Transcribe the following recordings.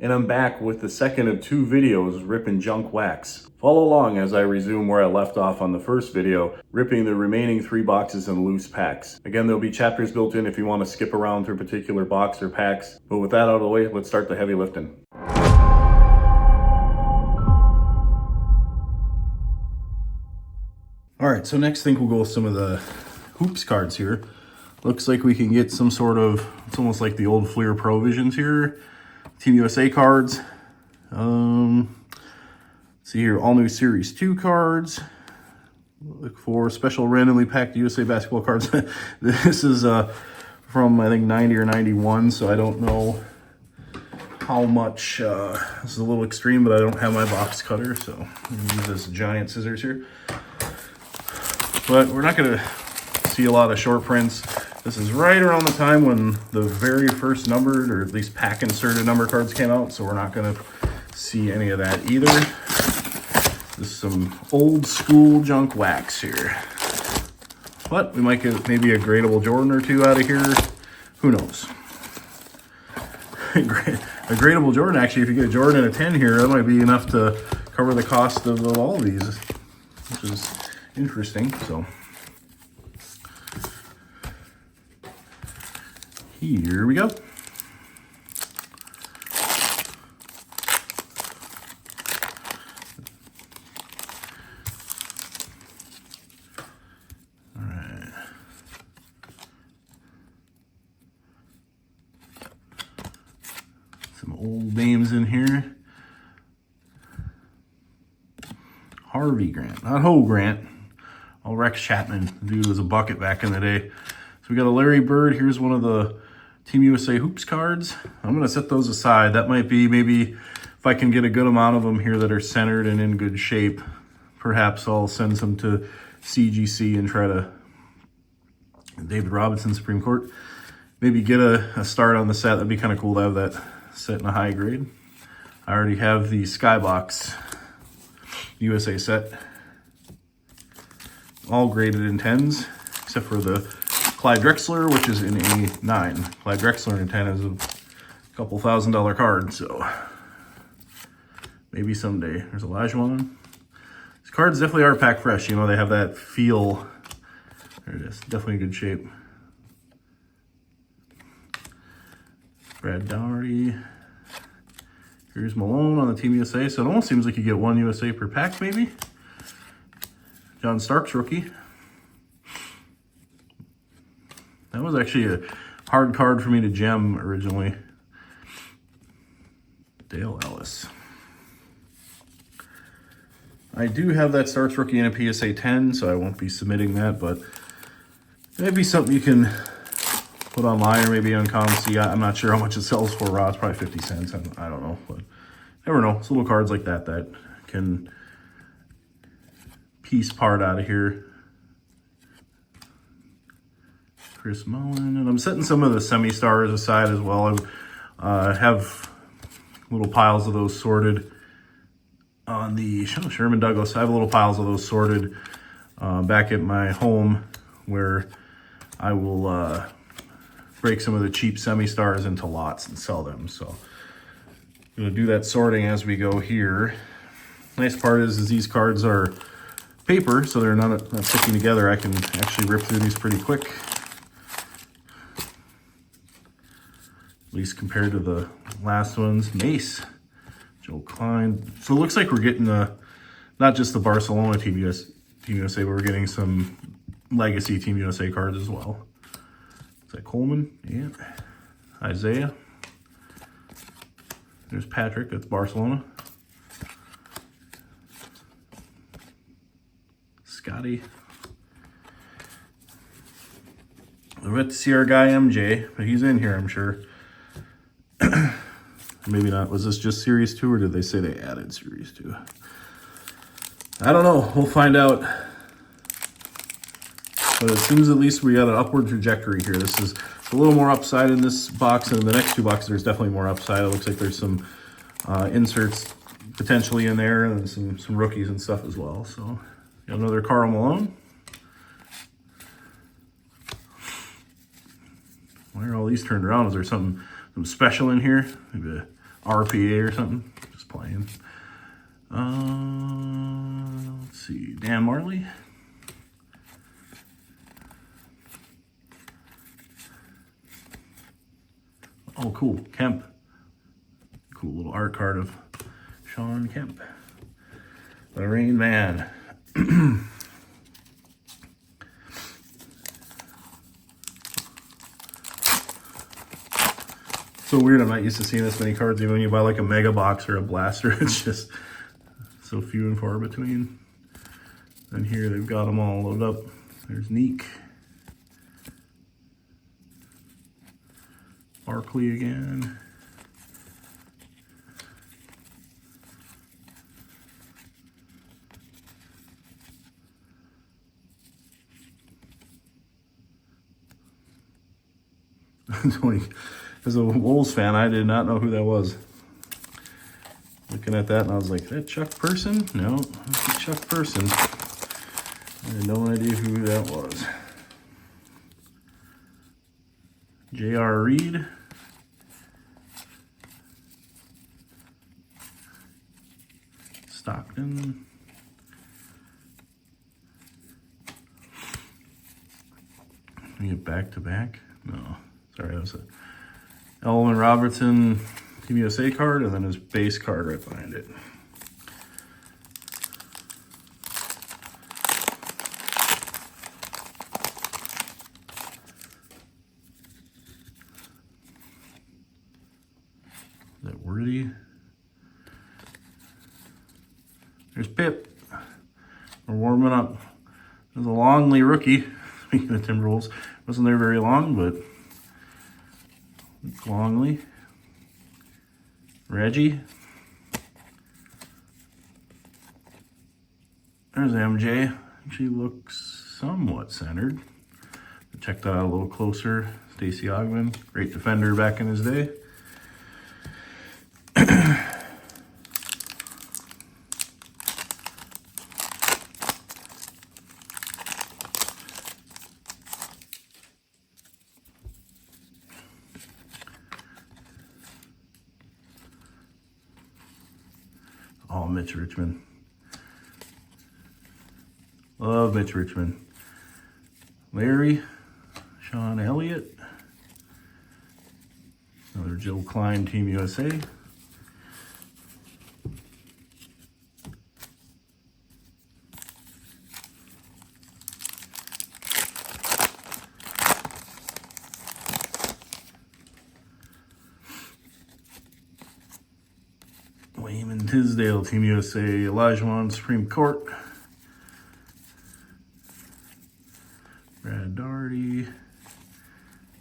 And I'm back with the second of 2 videos ripping junk wax. Follow along as I resume where I left off on the first video, ripping the remaining 3 boxes in loose packs. Again, there'll be chapters built in if you want to skip around through a particular box or packs. But with that out of the way, let's start the heavy lifting. All right, so next thing we'll go with some of the hoops cards here. Looks like we can get some sort of, it's almost like the old Fleer Pro Visions here. Team USA cards. See here, all new Series 2 cards. Look for special randomly packed USA basketball cards. This is from, I think, 90 or 91, so I don't know how much. This is a little extreme, but I don't have my box cutter, so I'm going to use this giant scissors here. But we're not going to see a lot of short prints. This is right around the time when the very first numbered, or at least pack inserted number cards came out, so we're not going to see any of that either. This is some old school junk wax here. But we might get maybe a gradable Jordan or 2 out of here. Who knows? A gradable Jordan, actually, if you get a Jordan and a 10 here, that might be enough to cover the cost of all of these, which is interesting. So here we go. All right. Some old names in here. Harvey Grant, not Ho Grant. Oh, Rex Chapman. The dude was a bucket back in the day. So we got a Larry Bird. Here's one of the Team USA Hoops cards. I'm going to set those aside. That might be maybe if I can get a good amount of them here that are centered and in good shape, perhaps I'll send some to CGC and try to, David Robinson, Supreme Court, maybe get a start on the set. That'd be kind of cool to have that set in a high grade. I already have the Skybox USA set, all graded in 10s, except for the Clyde Drexler, which is in a 9. Clyde Drexler in a 10 is a couple $1,000 card, so maybe someday. There's Olajuwon. These cards definitely are pack fresh. You know, they have that feel. There it is. Definitely in good shape. Brad Daugherty. Here's Malone on the Team USA. So it almost seems like you get 1 USA per pack, maybe. John Starks rookie. That was actually a hard card for me to gem originally. Dale Ellis. I do have that Starks rookie in a PSA 10, so I won't be submitting that, but maybe something you can put online or maybe on ComC. I'm not sure how much it sells for raw. It's probably 50 cents. I don't know, but never know. It's little cards like that that can piece part out of here. Chris Mullen, and I'm setting some of the semi-stars aside as well. I have little piles of those sorted on the Sherman Douglas. I have little piles of those sorted back at my home where I will break some of the cheap semi-stars into lots and sell them. So I'm going to do that sorting as we go here. Nice part is these cards are paper, so they're not sticking together. I can actually rip through these pretty quick. At least compared to the last ones. Mace, Joe Klein. So it looks like we're getting not just the Barcelona Team USA, but we're getting some legacy Team USA cards as well. Is that Coleman? Yeah. Isaiah. There's Patrick, that's Barcelona. Scotty. We'll get to see our guy MJ, but he's in here, I'm sure. Maybe not. Was this just Series 2, or did they say they added Series 2? I don't know. We'll find out. But it seems at least we got an upward trajectory here. This is a little more upside in this box, and in the next 2 boxes, there's definitely more upside. It looks like there's some inserts potentially in there, and some rookies and stuff as well. So, got another Karl Malone. Why are all these turned around? Is there something special in here? Maybe an RPA or something. Just playing. Let's see. Dan Marley. Oh, cool. Kemp. Cool little art card of Sean Kemp. The Rain Man. So weird, I'm not used to seeing this many cards. Even when you buy like a mega box or a blaster, it's just so few and far between. And here they've got them all loaded up. There's Neek. Barkley again. As a Wolves fan, I did not know who that was. Looking at that, and I was like, "Is that Chuck Person?" No, that's Chuck Person. I had no idea who that was. J.R. Reed. Stockton. Let me get back to back. No, sorry, that was a Elvin Robertson Team USA card, and then his base card right behind it. Is that Worthy? There's Pip. We're warming up. There's a Longley rookie. Speaking of Timberwolves, wasn't there very long, but Longley. Reggie. There's MJ. Actually looks somewhat centered. Check that out a little closer. Stacey Ogman, great defender back in his day. Oh, Mitch Richmond. Love Mitch Richmond. Larry. Sean Elliott. Another Joe Klein Team USA. Wayman Tisdale Team USA. Olajuwon Supreme Court. Brad Daugherty.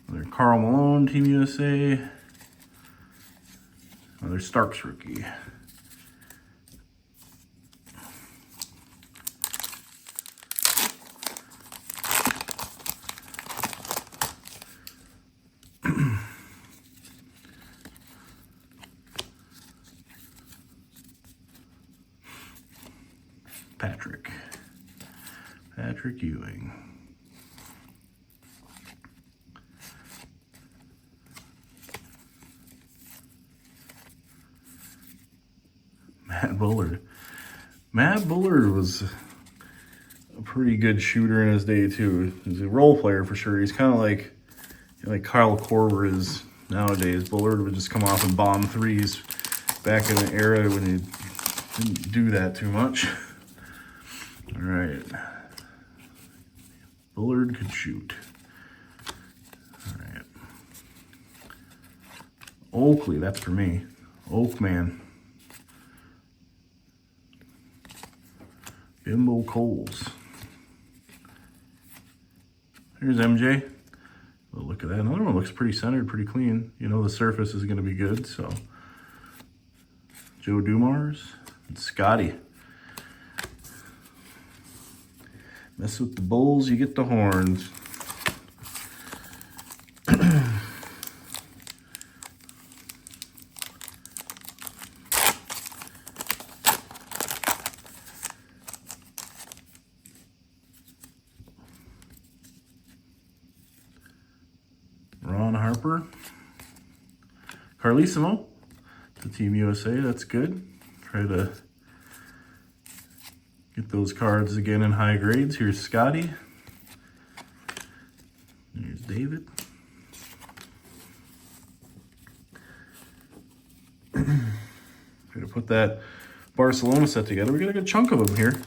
Another Karl Malone Team USA. Another Starks rookie. Patrick Ewing. Matt Bullard. Matt Bullard was a pretty good shooter in his day too. He's a role player for sure. He's kind of like Kyle Korver is nowadays. Bullard would just come off and bomb threes back in the era when he didn't do that too much. All right. Bullard could shoot. All right. Oakley, that's for me. Oakman. Bimbo Coles. Here's MJ. Oh, look at that. Another one looks pretty centered, pretty clean. You know the surface is going to be good, so. Joe Dumars and Scotty. Mess with the bulls, you get the horns. Ron Harper. Carlissimo. to Team USA. That's good. Try to get those cards again in high grades. Here's Scotty. Here's David. Try to put that Barcelona set together. We got a good chunk of them here.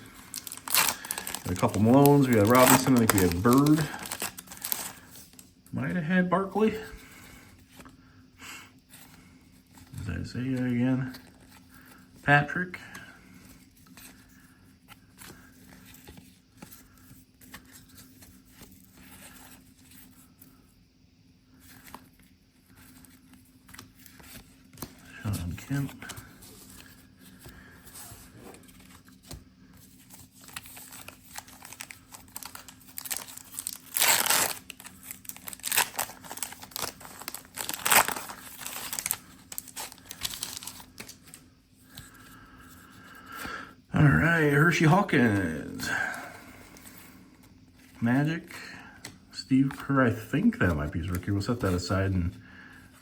Got a couple Malones. We got Robinson. I think we had Bird. Might have had Barkley. There's Isaiah again. Patrick. Sean Kemp. All right, Hershey Hawkins. Magic. Steve Kerr, I think that might be his rookie. We'll set that aside and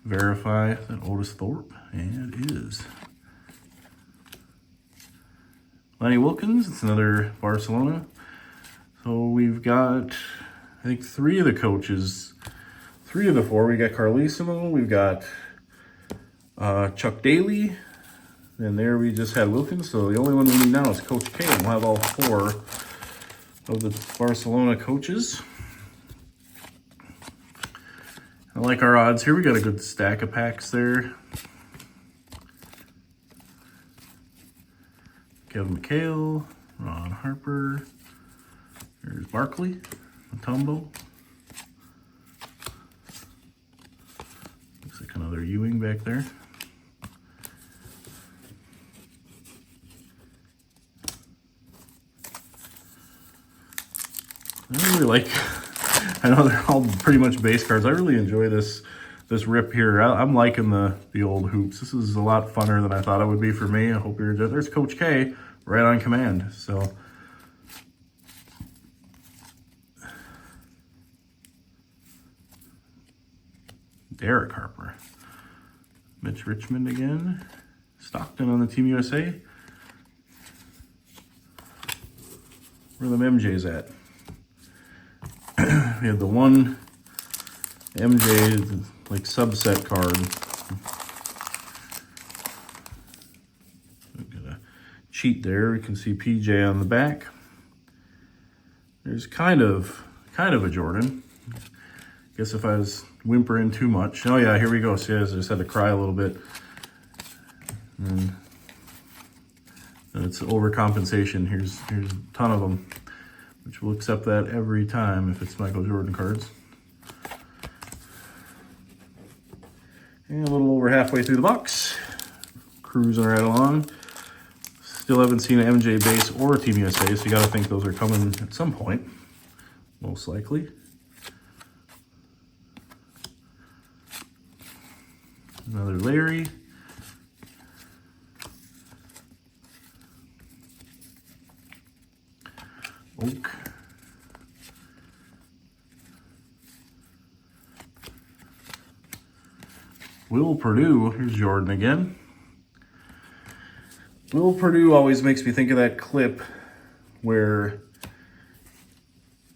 verify that Otis Thorpe. And it is. Lenny Wilkins, it's another Barcelona. So we've got, I think, 3 of the coaches. 3 of the 4. We got Carlissimo, we've got Chuck Daly. And there we just had Wilkins, so the only one we need now is Coach K. We'll have all 4 of the Barcelona coaches. I like our odds here. We got a good stack of packs there. Kevin McHale, Ron Harper. There's Barkley, Matumbo. Looks like another Ewing back there. I really like, I know they're all pretty much base cards. I really enjoy this rip here. I'm liking the old hoops. This is a lot funner than I thought it would be for me. I hope you're enjoying. There's Coach K right on command. So Derek Harper. Mitch Richmond again. Stockton on the Team USA. Where are the MJs at? We had the one MJ like subset card. We've got a cheat there. We can see PJ on the back. There's kind of a Jordan. Guess if I was whimpering too much. Oh yeah, here we go. See, I just had to cry a little bit. And it's overcompensation. Here's a ton of them. Which will accept that every time if it's Michael Jordan cards. And a little over halfway through the box. Cruising right along. Still haven't seen an MJ base or a Team USA, so you got to think those are coming at some point. Most likely. Another Larry. Oak. Will Purdue, here's Jordan again. Will Purdue always makes me think of that clip where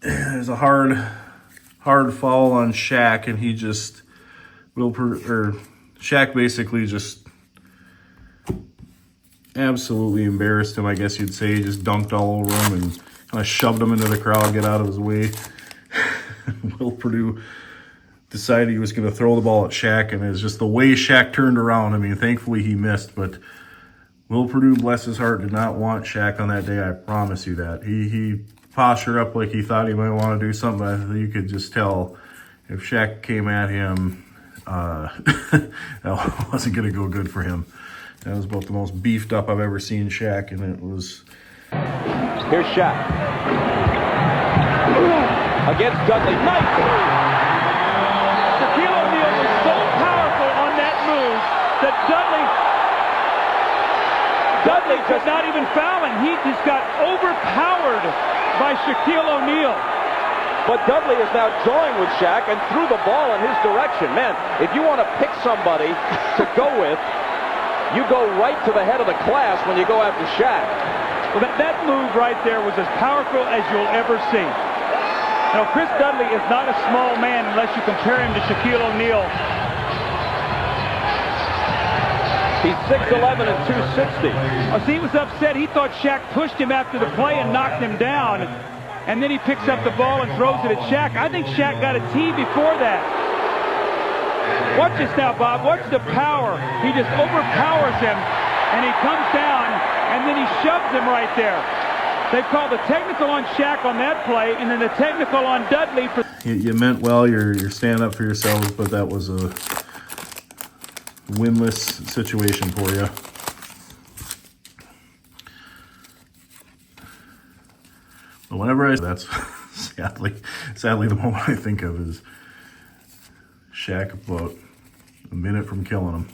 there's a hard foul on Shaq, and he just Shaq basically just absolutely embarrassed him, I guess you'd say. He just dunked all over him and kind of shoved him into the crowd, get out of his way. Will Purdue decided he was going to throw the ball at Shaq, and it's just the way Shaq turned around. I mean, thankfully he missed, but Will Purdue, bless his heart, did not want Shaq on that day. I promise you that. He postured up like he thought he might want to do something, but you could just tell if Shaq came at him, that wasn't going to go good for him. That was about the most beefed up I've ever seen Shaq, and it was... Here's Shaq. Against Dudley. Nice! Shaquille O'Neal was so powerful on that move that Dudley could not even foul him. He just got overpowered by Shaquille O'Neal. But Dudley is now drawing with Shaq and threw the ball in his direction. Man, if you want to pick somebody to go with, You go right to the head of the class when you go after Shaq. Well, that move right there was as powerful as you'll ever see. Now, Chris Dudley is not a small man unless you compare him to Shaquille O'Neal. He's 6'11" and 260. Oh, see, he was upset. He thought Shaq pushed him after the play and knocked him down. And then he picks up the ball and throws it at Shaq. I think Shaq got a tee before that. Watch this now, Bob. Watch the power. He just overpowers him, and he comes down, and then he shoves him right there. They called the technical on Shaq on that play, and then the technical on Dudley. You meant well. You're standing up for yourselves, but that was a winless situation for you. But whenever that's sadly the moment I think of is Shaq about a minute from killing him.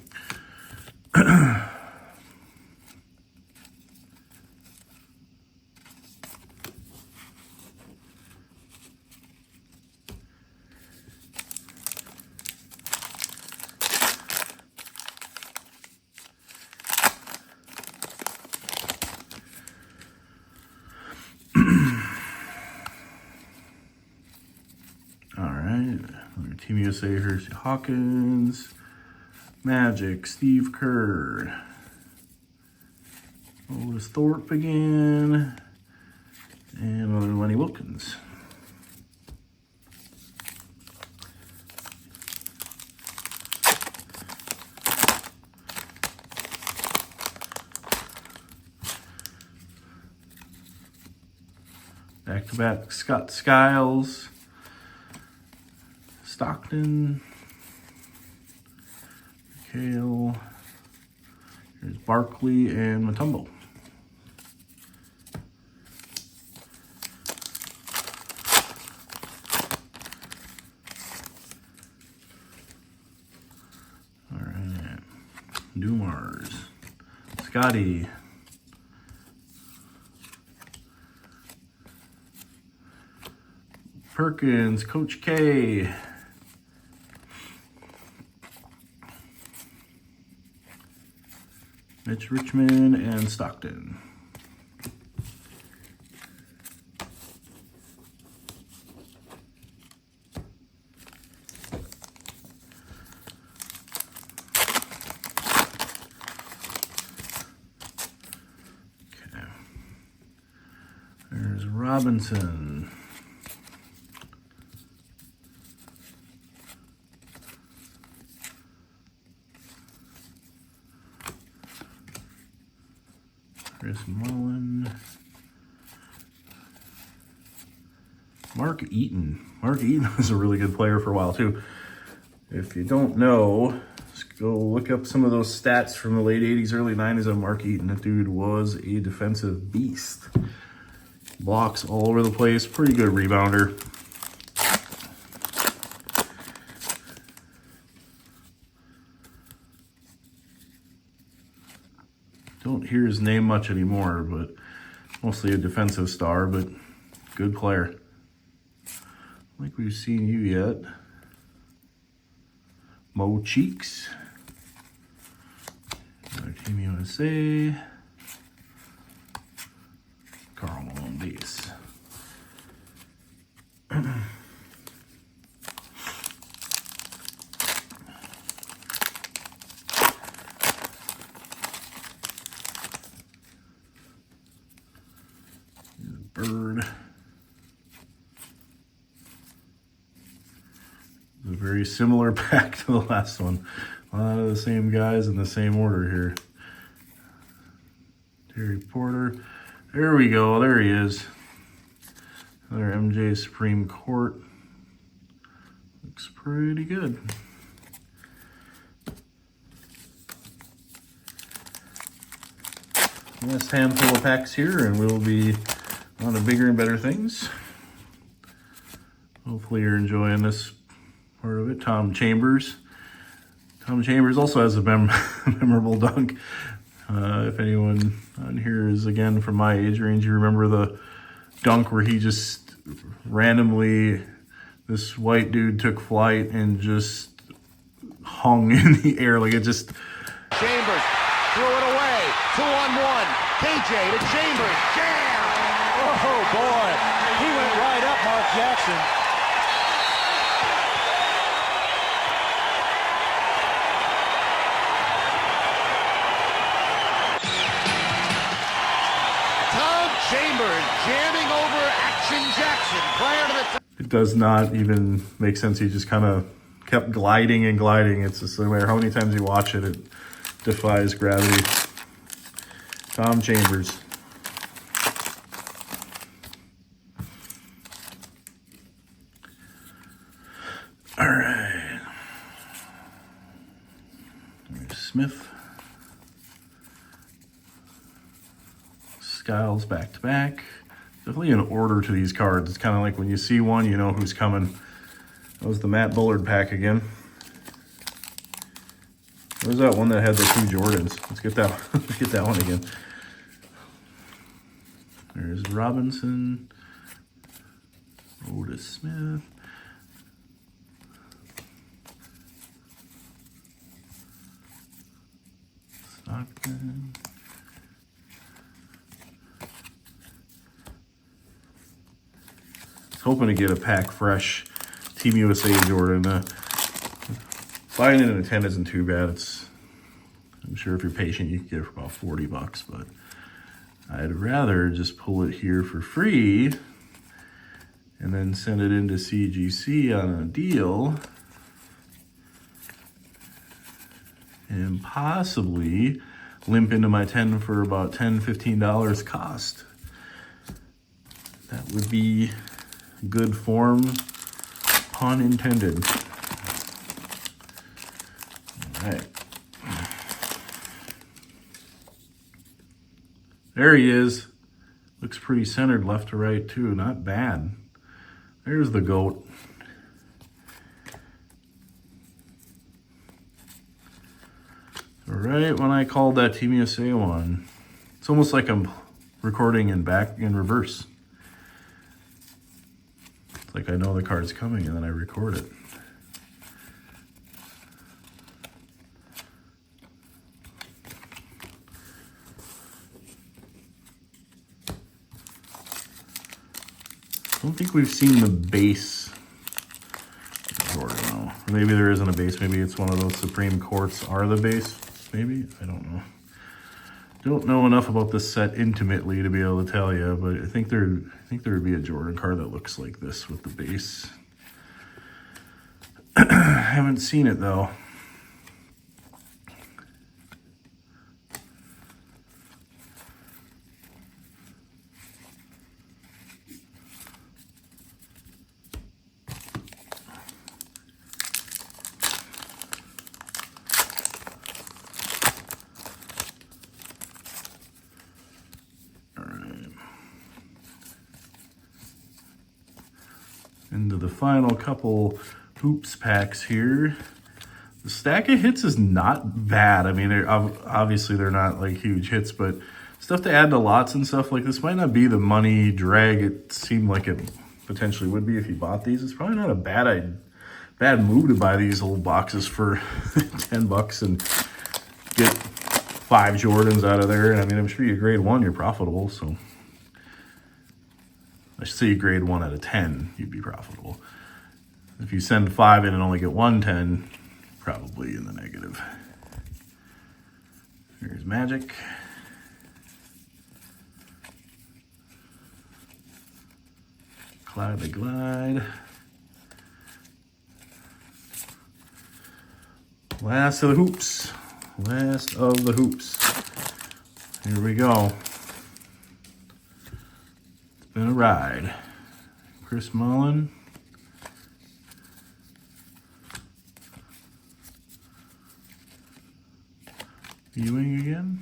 Team USA, Hersey Hawkins, Magic, Steve Kerr, Otis Thorpe again, and another Lenny Wilkins. Back-to-back Scott Skiles, Stockton, Kale, here's Barkley and Mutombo. All right, Dumars, Scotty, Perkins, Coach K, Mitch Richmond, and Stockton. Okay. There's Robinson. Chris Mullen. Mark Eaton. Mark Eaton was a really good player for a while too. If you don't know, just go look up some of those stats from the late 80s, early 90s on Mark Eaton. That dude was a defensive beast. Blocks all over the place. Pretty good rebounder. Don't hear his name much anymore, but mostly a defensive star, but good player. I think we've seen you yet. Mo Cheeks. Another Team USA. Carl Malone base. Bird. It's a very similar pack to the last one. A lot of the same guys in the same order here. Terry Porter. There we go. There he is. Another MJ Supreme Court. Looks pretty good. Last handful of packs here, and we'll be on to bigger and better things. Hopefully you're enjoying this part of it. Tom Chambers. Tom Chambers also has a memorable dunk. If anyone on here is, again, from my age range, you remember the dunk where he just randomly, this white dude took flight and just hung in the air. Like it just... Chambers 2-on-1. KJ to Chambers. Jam! Oh, boy. He went right up Mark Jackson. Tom Chambers jamming over Action Jackson prior to the time. It does not even make sense. He just kind of kept gliding and gliding. It's just no matter how many times you watch it, it defies gravity. Tom Chambers. All right. There's Smith. Skiles back to back. Definitely an order to these cards. It's kind of like when you see one, you know who's coming. That was the Matt Bullard pack again. What was that one that had the 2 Jordans? Let's get that. Let's get that one again. There's Robinson, Otis Smith, Stockton. I was hoping to get a pack fresh Team USA Jordan. Buying it in a 10 isn't too bad. I'm sure if you're patient, you can get it for about $40, but I'd rather just pull it here for free and then send it into CGC on a deal and possibly limp into my 10 for about $10, $15 cost. That would be good form, pun intended. All right. There he is. Looks pretty centered left to right too. Not bad. There's the GOAT. So right when I called that Team USA one, it's almost like I'm recording in reverse. It's like I know the card's coming and then I record it. I don't think we've seen the base Jordan, though. Or maybe there isn't a base. Maybe it's one of those Supreme Courts are the base. Maybe? I don't know. Don't know enough about this set intimately to be able to tell you, but I think there would be a Jordan card that looks like this with the base. Haven't seen it, though. Into the final couple hoops packs here. The stack of hits is not bad. I mean, obviously they're not like huge hits, but stuff to add to lots and stuff like this might not be the money drag it seemed like it potentially would be if you bought these. It's probably not a bad move to buy these old boxes for $10 and get 5 Jordans out of there. And I mean, I'm sure you grade 1, you're profitable, so. I should say you grade 1 out of 10, you'd be profitable. If you send 5 in and only get 110, probably in the negative. Here's Magic. Clyde the Glide. Last of the hoops. Last of the hoops. Here we go. Been a ride. Chris Mullin. Ewing again.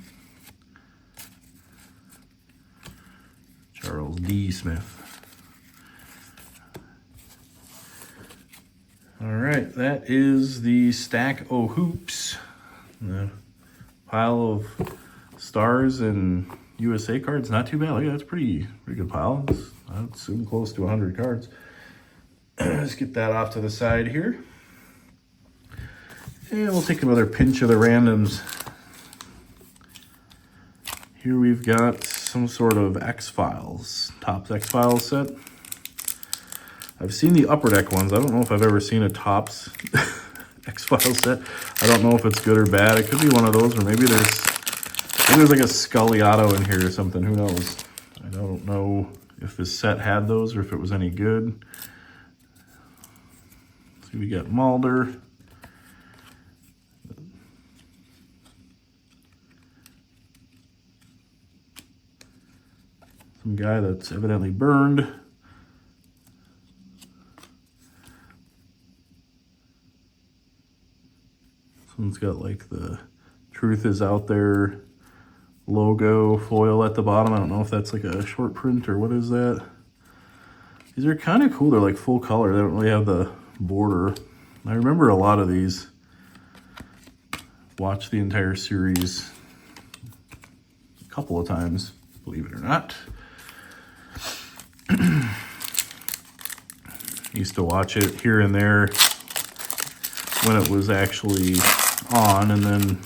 Charles D. Smith. All right, that is the stack o' hoops. The pile of stars and USA cards, not too bad. Look, that's pretty good pile. I'd assume close to 100 cards. Let's get that off to the side here. And we'll take another pinch of the randoms. Here we've got some sort of X-Files, Topps X-Files set. I've seen the Upper Deck ones. I don't know if I've ever seen a Topps X-Files set. I don't know if it's good or bad. It could be one of those, or maybe there's like a Scully auto in here or something. Who knows? I don't know if this set had those or if it was any good. So we got Mulder. Some guy that's evidently burned. Someone's got like the Truth Is Out There logo foil at the bottom. I don't know if that's like a short print or what is that. These are kind of cool. They're like full color. They don't really have the border. I remember a lot of these. Watched the entire series a couple of times, believe it or not. Used to watch it here and there when it was actually on, and then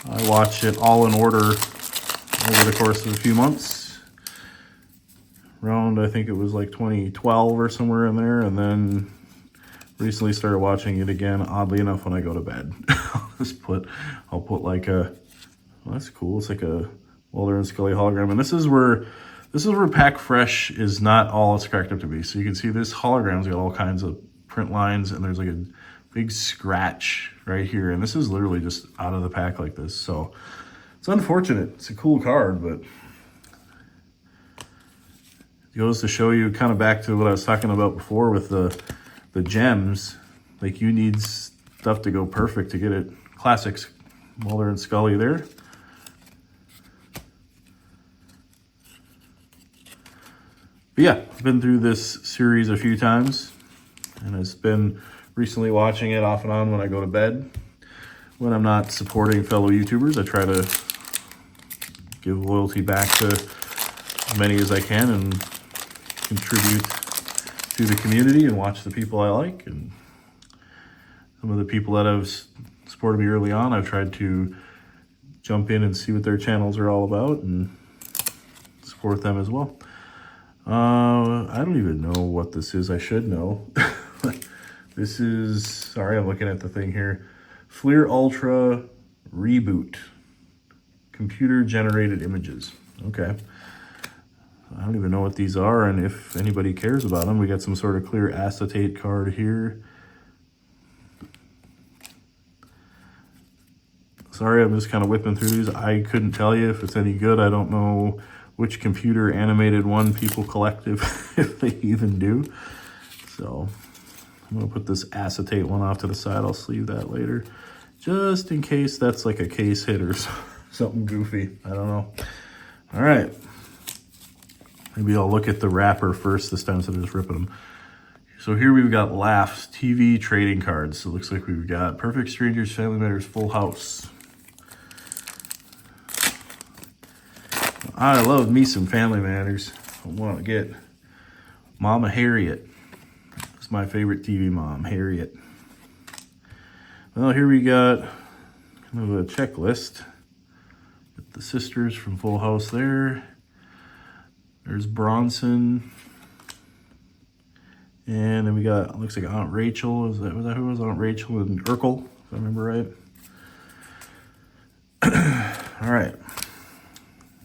I watched it all in order over the course of a few months. Around, I think it was like 2012 or somewhere in there, and then recently started watching it again, oddly enough, when I go to bed. I'll put like a, well, that's cool. It's like a Mulder and Scully hologram, and this is where Pack Fresh is not all it's cracked up to be. So you can see this hologram's got all kinds of print lines, and there's like a big scratch right here, and this is literally just out of the pack like this. So it's unfortunate. It's a cool card, but it goes to show you, kind of back to what I was talking about before with the gems. Like, you need stuff to go perfect to get it. Classics, Mulder and Scully there. But yeah, I've been through this series a few times, and it's been recently watching it off and on when I go to bed. When I'm not supporting fellow YouTubers, I try to give loyalty back to as many as I can and contribute to the community and watch the people I like. And some of the people that have supported me early on, I've tried to jump in and see what their channels are all about and support them as well. I don't even know what this is. I should know. This is, sorry, I'm looking at the thing here. Fleer Ultra Reboot. Computer generated images. Okay. I don't even know what these are, and if anybody cares about them. We got some sort of clear acetate card here. Sorry, I'm just kind of whipping through these. I couldn't tell you if it's any good. I don't know which computer animated one people collect, if they even do. So I'm gonna put this acetate one off to the side. I'll sleeve that later, just in case that's like a case hit or something goofy. I don't know. All right. Maybe I'll look at the wrapper first this time instead of just ripping them. So here we've got Laughs TV trading cards. So it looks like we've got Perfect Strangers, Family Matters, Full House. I love me some Family Matters. I want to get Mama Harriet. That's my favorite TV mom, Harriet. Well, here we got kind of a checklist. Got the sisters from Full House there. There's Bronson. And then we got, looks like Aunt Rachel. Was that who was Aunt Rachel and Urkel, if I remember right? All right.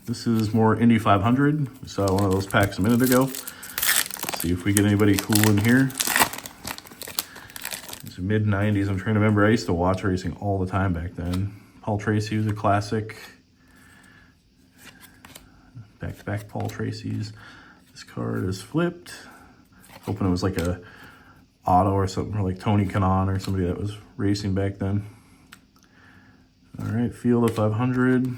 This is more Indy 500. We saw one of those packs a minute ago. Let's see if we get anybody cool in here. It's mid-90s. I'm trying to remember. I used to watch racing all the time back then. Paul Tracy was a classic. Back-to-back Paul Tracy's. This card is flipped. Hoping it was like a auto or something, or like Tony Kanaan or somebody that was racing back then. All right, Field of 500.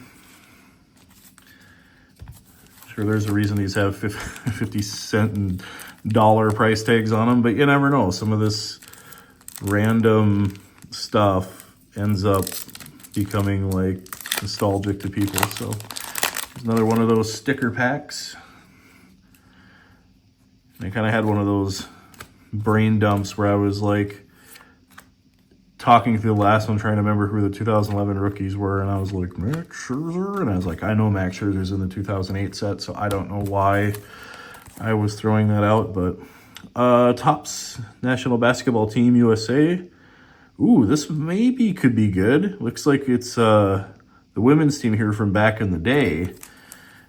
Sure, there's a reason these have 50-cent and dollar price tags on them, but you never know. Some of this random stuff ends up becoming like nostalgic to people. So there's another one of those sticker packs. I kind of had one of those brain dumps where I was like talking through the last one, trying to remember who the 2011 rookies were, and I was like, Max Scherzer, and I was like, I know Max Scherzer's in the 2008 set, so I don't know why I was throwing that out, but Topps National Basketball Team USA. Ooh, this maybe could be good. Looks like it's the women's team here from back in the day,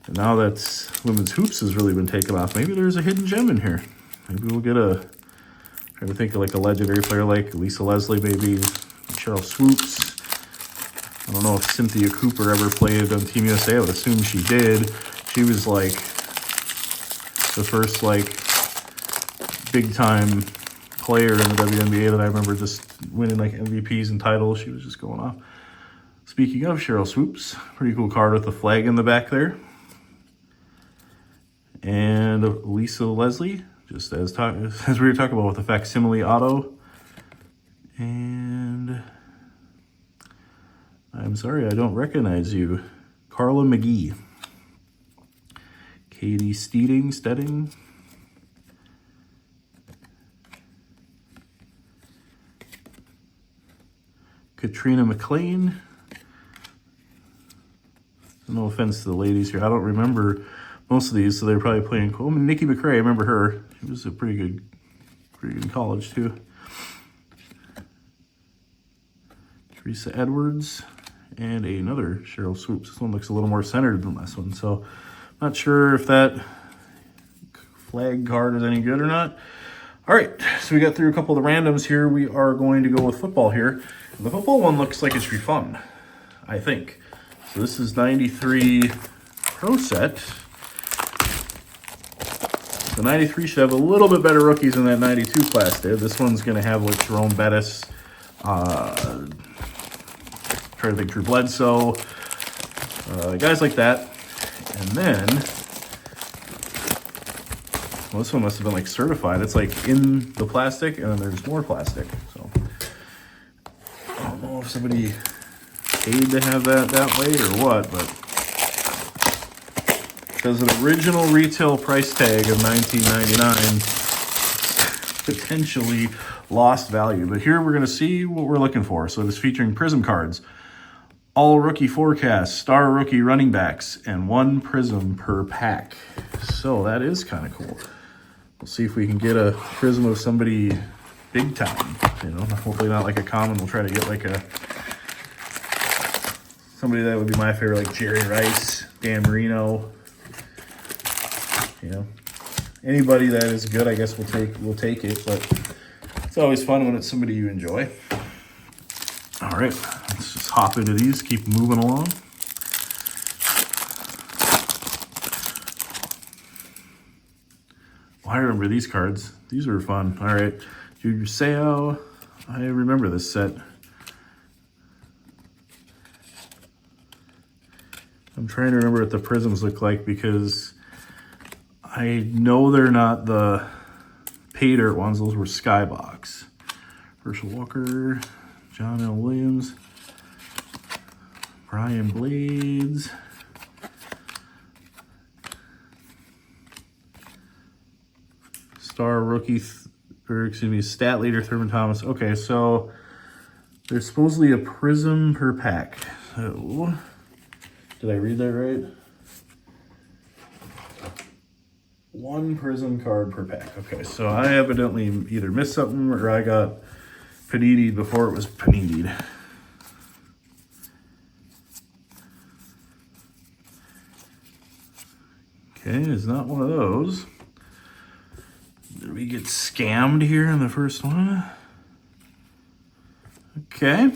and now that women's hoops has really been taken off, maybe there's a hidden gem in here. Maybe we'll get trying to think of like a legendary player like Lisa Leslie, maybe Cheryl Swoops. I don't know if Cynthia Cooper ever played on Team USA. I would assume she did. She was like the first like big time player in the WNBA that I remember just winning like MVPs and titles. She was just going off. Speaking of Cheryl Swoops, pretty cool card with the flag in the back there. And Lisa Leslie, just as we were talking about with the facsimile auto. And I'm sorry, I don't recognize you. Carla McGee. Katie Stedding. Katrina McLean. No offense to the ladies here. I don't remember most of these, so they're probably playing cool. I mean, Nikki McRae, I remember her. She was a pretty good in college, too. Teresa Edwards. And another Cheryl Swoops. This one looks a little more centered than this one, so not sure if that flag card is any good or not. All right, so we got through a couple of the randoms here. We are going to go with football here. The football one looks like it should be fun, I think. So this is 93 Pro Set. The 93 should have a little bit better rookies than that 92 class did. This one's going to have like Jerome Bettis, trying to think Drew Bledsoe, guys like that. And then, well, this one must have been like certified. It's like in the plastic, and then there's more plastic. So I don't know if somebody paid to have that way or what, but because an original retail price tag of $19.99 potentially lost value. But here we're going to see what we're looking for. So it is featuring Prism cards, all rookie forecasts, star rookie running backs, and one Prism per pack. So that is kind of cool. We'll see if we can get a Prism of somebody big time. You know, hopefully not like a common. We'll try to get like somebody that would be my favorite, like Jerry Rice, Dan Marino. You know, anybody that is good, I guess we'll take it. But it's always fun when it's somebody you enjoy. All right, let's just hop into these, keep moving along. Well, I remember these cards. These are fun. All right, Junior Seau. I remember this set. I'm trying to remember what the Prisms look like because I know they're not the pay dirt ones. Those were Skybox. Herschel Walker, John L. Williams, Brian Blades, star rookie, stat leader Thurman Thomas. Okay, so there's supposedly a Prism per pack. So, did I read that right? One Prism card per pack. Okay, so I evidently either missed something or I got panini'd before it was panini'd. Okay, it's not one of those. Did we get scammed here in the first one? Okay.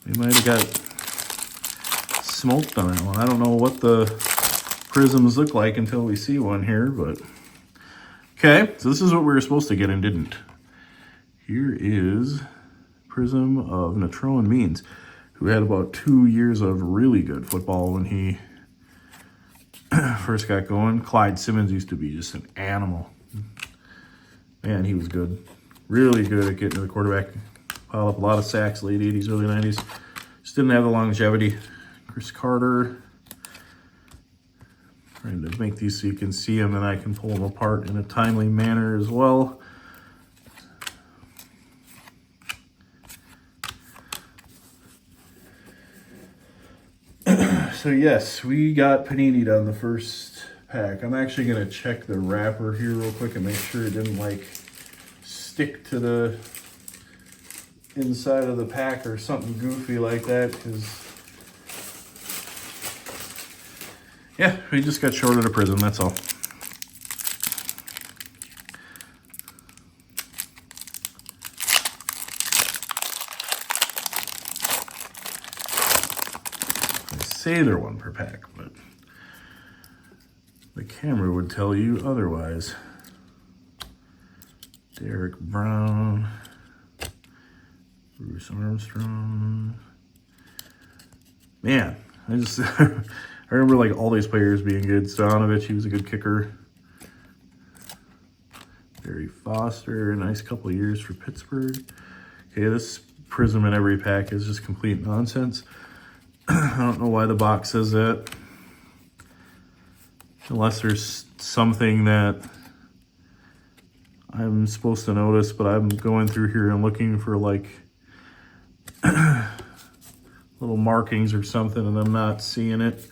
We might have got smoked on that one. I don't know what the Prisms look like until we see one here, but okay, so this is what we were supposed to get and didn't. Here is Prism of Natrone Means, who had about 2 years of really good football when he first got going. Clyde Simmons used to be just an animal. Man, he was good. Really good at getting to the quarterback. Piled up a lot of sacks, late 80s, early 90s. Just didn't have the longevity. Chris Carter. Trying to make these so you can see them and I can pull them apart in a timely manner as well. So yes, we got panini'd on the first pack. I'm actually gonna check the wrapper here real quick and make sure it didn't like stick to the inside of the pack or something goofy like that, because yeah, we just got shorted a prism, that's all. They say they're one per pack, but the camera would tell you otherwise. Derek Brown, Bruce Armstrong. Man, I remember like all these players being good. Stojanovich, he was a good kicker. Barry Foster, a nice couple of years for Pittsburgh. Okay, this prism in every pack is just complete nonsense. I don't know why the box says that. Unless there's something that I'm supposed to notice, but I'm going through here and looking for like little markings or something, and I'm not seeing it.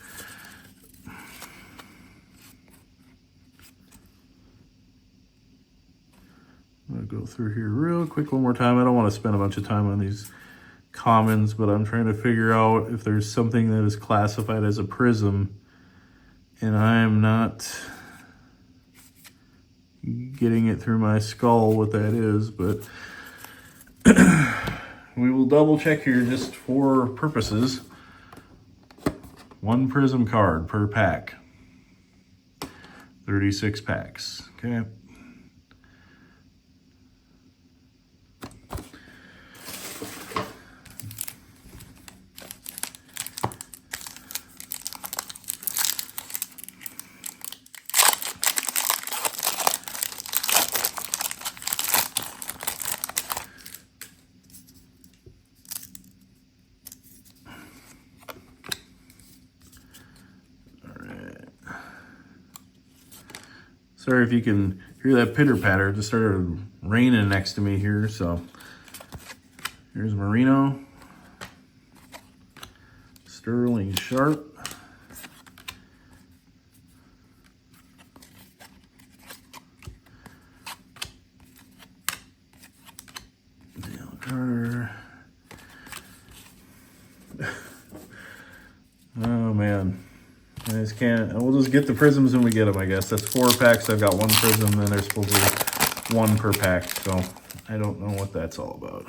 I'm gonna go through here real quick one more time. I don't want to spend a bunch of time on these commons, but I'm trying to figure out if there's something that is classified as a prism, and I am not getting it through my skull what that is, but we will double check here just for purposes. One prism card per pack. 36 packs, okay. Sorry if you can hear that pitter patter. It just started raining next to me here, so here's Marino, Sterling Sharp, Dale Carter. Oh man. I just can't, we'll just get the prisms when we get them, I guess. That's 4 packs. I've got 1 prism, and there's supposed to be 1 per pack, so I don't know what that's all about.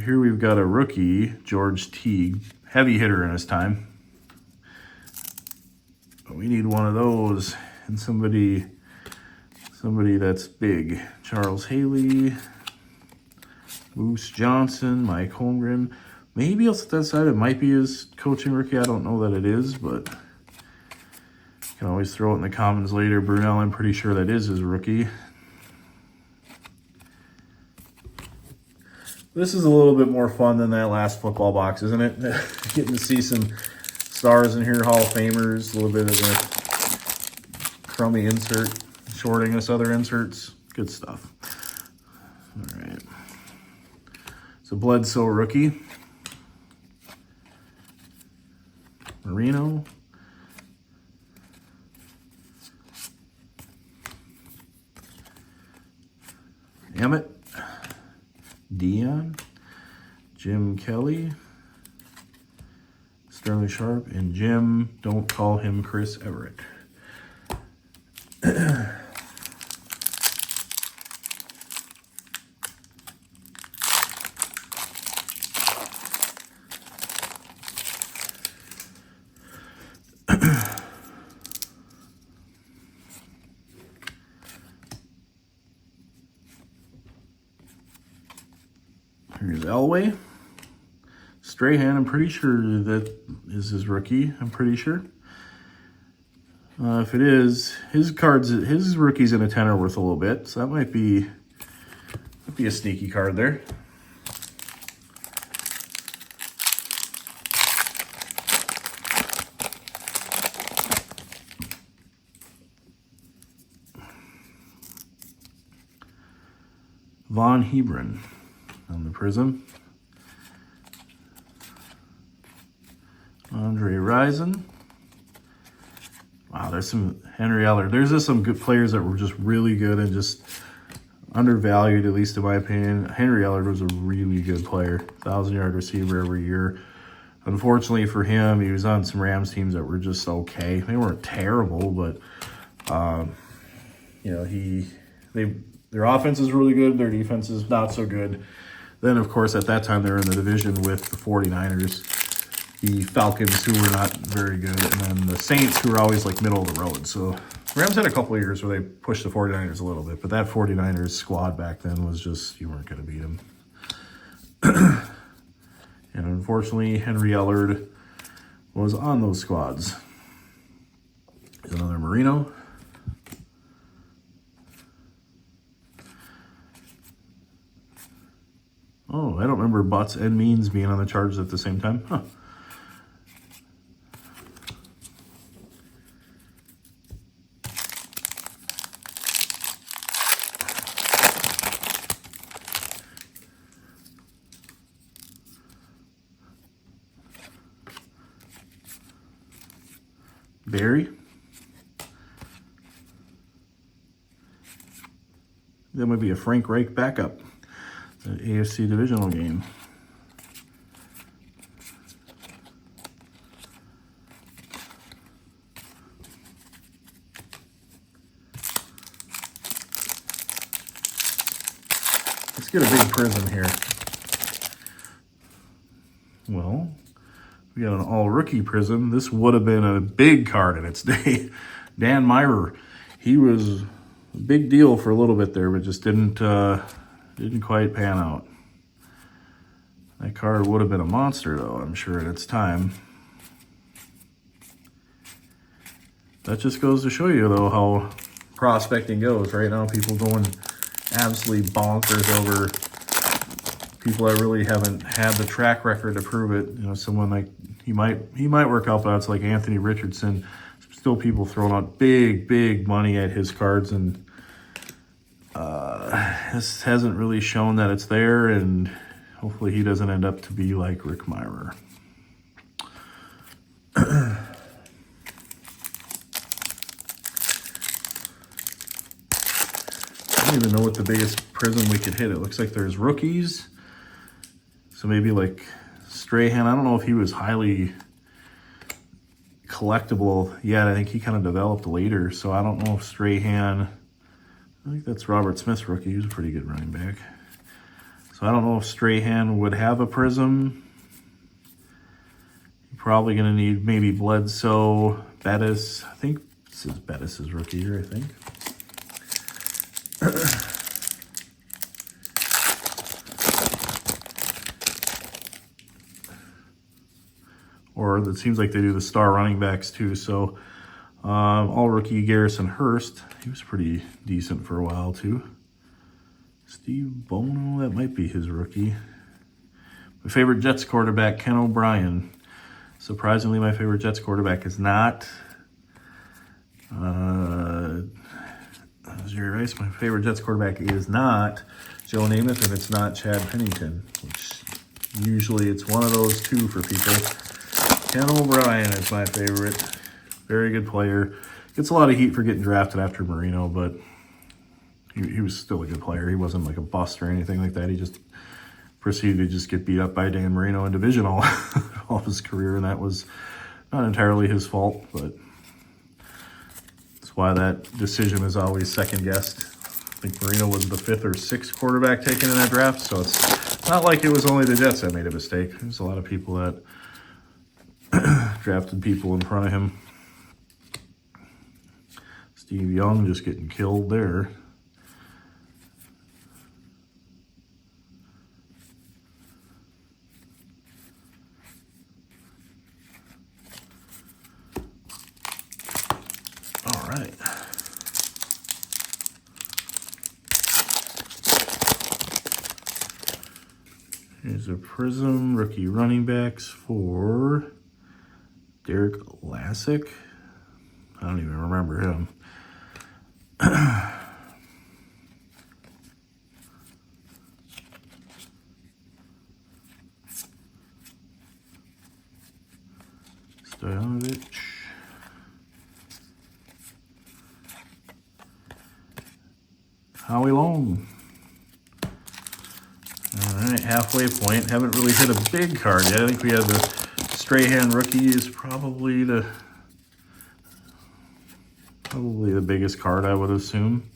Here we've got a rookie, George Teague, heavy hitter in his time. But we need one of those, and somebody that's big. Charles Haley, Moose Johnson, Mike Holmgren. Maybe else at that side, it might be his coaching rookie. I don't know that it is, but you can always throw it in the comments later. Brunel, I'm pretty sure that is his rookie. This is a little bit more fun than that last football box, isn't it? Getting to see some stars in here, Hall of Famers, a little bit of a crummy insert, shorting us other inserts. Good stuff. All right. So Bledsoe rookie. Marino, Emmitt, Deion, Jim Kelly, Sterling Sharp, and Jim, don't call him Chris Everett. Here's Elway. Strahan, I'm pretty sure that is his rookie. I'm pretty sure. If it is, his rookies in a 10 are worth a little bit, so that might be a sneaky card there. Von Hebron on the prism. Andre Rison. Wow, there's some Henry Eller. There's just some good players that were just really good and just undervalued, at least in my opinion. Henry Eller was a really good player, 1,000-yard receiver every year. Unfortunately for him, he was on some Rams teams that were just okay. They weren't terrible, but you know, their offense is really good, their defense is not so good. Then, of course, at that time, they were in the division with the 49ers, the Falcons, who were not very good, and then the Saints, who were always like middle of the road. So Rams had a couple of years where they pushed the 49ers a little bit, but that 49ers squad back then was just, you weren't going to beat them. And unfortunately, Henry Ellard was on those squads. Here's another Marino. Oh, I don't remember Butts and Means being on the Chargers at the same time. Huh. Barry. That might be a Frank Reich backup. The AFC divisional game. Let's get a big prism here. Well, we got an all-rookie prism. This would have been a big card in its day. Dan Myrer, he was a big deal for a little bit there, but just didn't quite pan out. That card would have been a monster, though, I'm sure, at its time. That just goes to show you, though, how prospecting goes. Right now, people going absolutely bonkers over people that really haven't had the track record to prove it. You know, someone like, he might work out, but it's like Anthony Richardson. Still people throwing out big money at his cards, and this hasn't really shown that it's there, and hopefully he doesn't end up to be like Rick Myrer. I don't even know what the biggest prism we could hit. It looks like there's rookies. So maybe like Strahan. I don't know if he was highly collectible yet. I think he kind of developed later. So I don't know if Strahan, I think that's Robert Smith's rookie. He was a pretty good running back. So I don't know if Strahan would have a prism. You're probably going to need maybe Bledsoe, Bettis. I think this is Bettis' rookie year, I think. Or it seems like they do the star running backs too. So all rookie Garrison Hurst, he was pretty decent for a while too. Steve Bono, that might be his rookie. My favorite Jets quarterback, Ken O'Brien. Surprisingly, my favorite Jets quarterback is not Jerry Rice. My favorite Jets quarterback is not Joe Namath, and it's not Chad Pennington, which usually it's one of those two for people. Ken O'Brien is my favorite. Very good player. Gets a lot of heat for getting drafted after Marino, but he was still a good player. He wasn't like a bust or anything like that. He just proceeded to just get beat up by Dan Marino in division all of his career, and that was not entirely his fault, but that's why that decision is always second-guessed. I think Marino was the 5th or 6th quarterback taken in that draft, so it's not like it was only the Jets that made a mistake. There's a lot of people that drafted people in front of him. Steve Young just getting killed there. All right. Here's a prism, rookie running backs for Derek Lassick. I don't even remember him. Stoyanovich. Howie Long. Alright, halfway point. Haven't really hit a big card yet. I think we had the Strahan rookie is probably the biggest card, I would assume.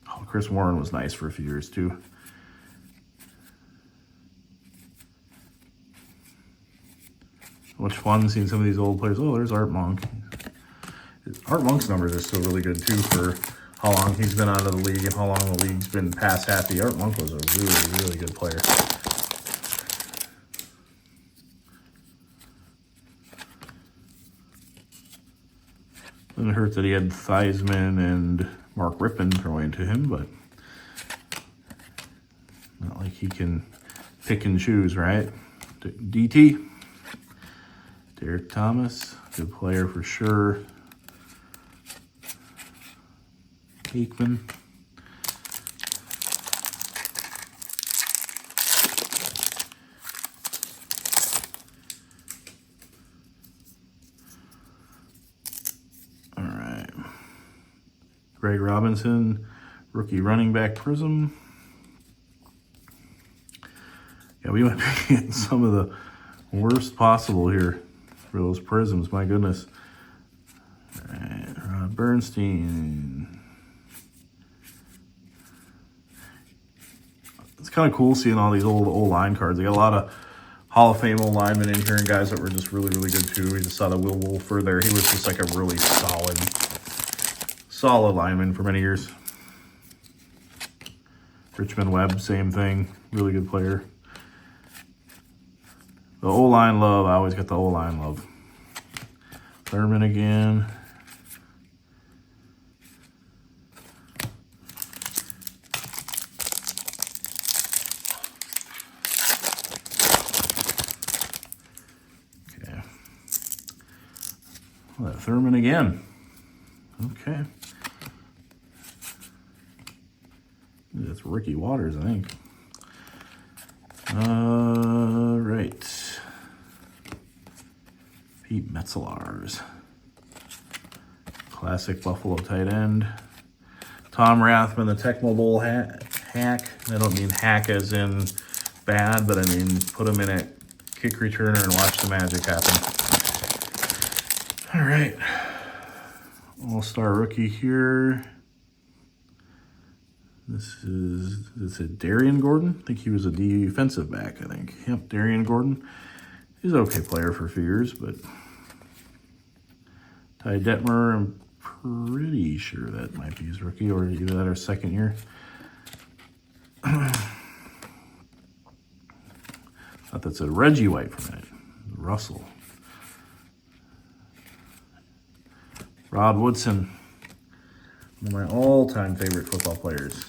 Oh, Chris Warren was nice for a few years too. Much fun seeing some of these old players. Oh, there's Art Monk. Art Monk's numbers are still really good too for how long he's been out of the league and how long the league's been pass happy. Art Monk was a really, really good player. Doesn't hurt that he had Theismann and Mark Rippon throwing to him, but not like he can pick and choose, right? DT. Derek Thomas, good player for sure. Aikman. All right. Greg Robinson, rookie running back prism. Yeah, we might be getting some of the worst possible here for those prisms. My goodness. All right, Rod Bernstein. It's kind of cool seeing all these old line cards. They got a lot of Hall of Fame old linemen in here and guys that were just really, really good too. We just saw the Will Wolfer there. He was just like a really solid lineman for many years. Richmond Webb, same thing. Really good player. The O-line love. I always got the O-line love. Thurman again. Okay. Well, Thurman again. Okay. That's Ricky Waters, I think. Right. Pete Metzelaars. Classic Buffalo tight end. Tom Rathman, the Tecmo Bowl hack. I don't mean hack as in bad, but I mean put him in a kick returner and watch the magic happen. All right. All-star rookie here. This is it Darian Gordon? I think he was a defensive back, I think. Yep, Darian Gordon. He's an okay player for a few years, but Ty Detmer, I'm pretty sure that might be his rookie, or either that or second year. Thought that's a Reggie White for a minute. Russell. Rod Woodson. One of my all-time favorite football players.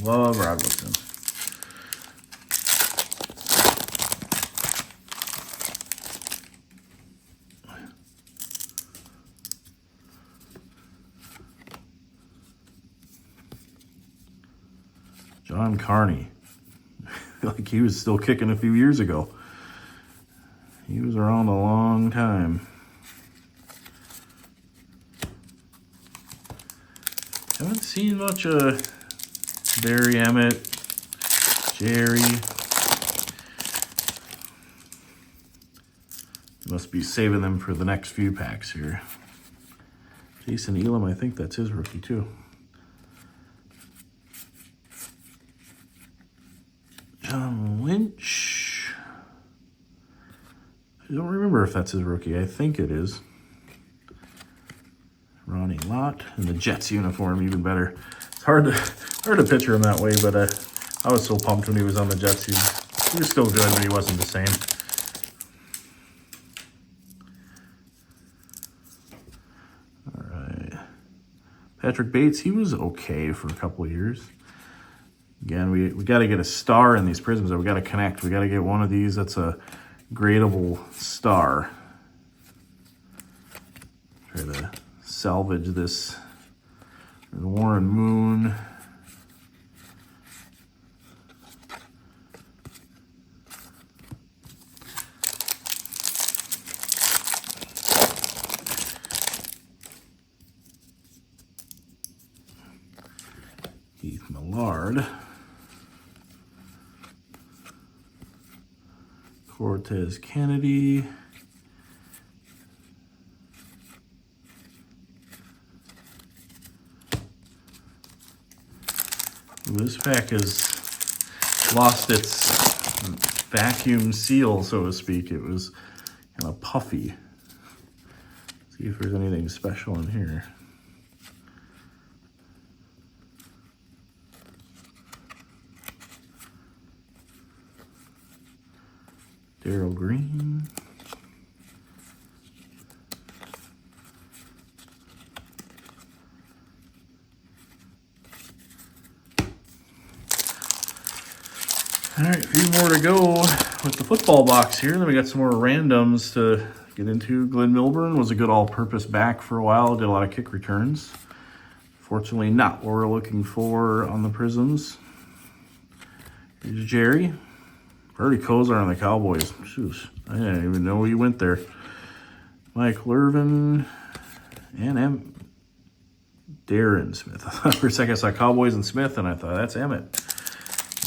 Love Rod Woodson. John Carney. Like he was still kicking a few years ago. He was around a long time. Haven't seen much of Barry Emmitt, Jerry. Must be saving them for the next few packs here. Jason Elam, I think that's his rookie too. John Lynch. I don't remember if that's his rookie. I think it is. Ronnie Lott in the Jets uniform, even better. It's hard to picture him that way, but I was so pumped when he was on the Jets. He was still good, but he wasn't the same. All right. Patrick Bates, he was okay for a couple of years. Again, we got to get a star in these prisms. We got to connect. We got to get one of these that's a gradable star. Try to salvage this. There's Warren Moon. card. Cortez Kennedy. This pack has lost its vacuum seal, so to speak. It was kind of puffy. See if there's anything special in here. Darryl Green. All right, a few more to go with the football box here. Then we got some more randoms to get into. Glenn Milburn was a good all-purpose back for a while. Did a lot of kick returns. Fortunately, not what we're looking for on the Prisms. Here's Jerry. Purdy Kosar on the Cowboys. Shoot, I didn't even know he went there. Mike Irvin and Deion Smith. For a second, I saw Cowboys and Smith, and I thought, that's Emmitt.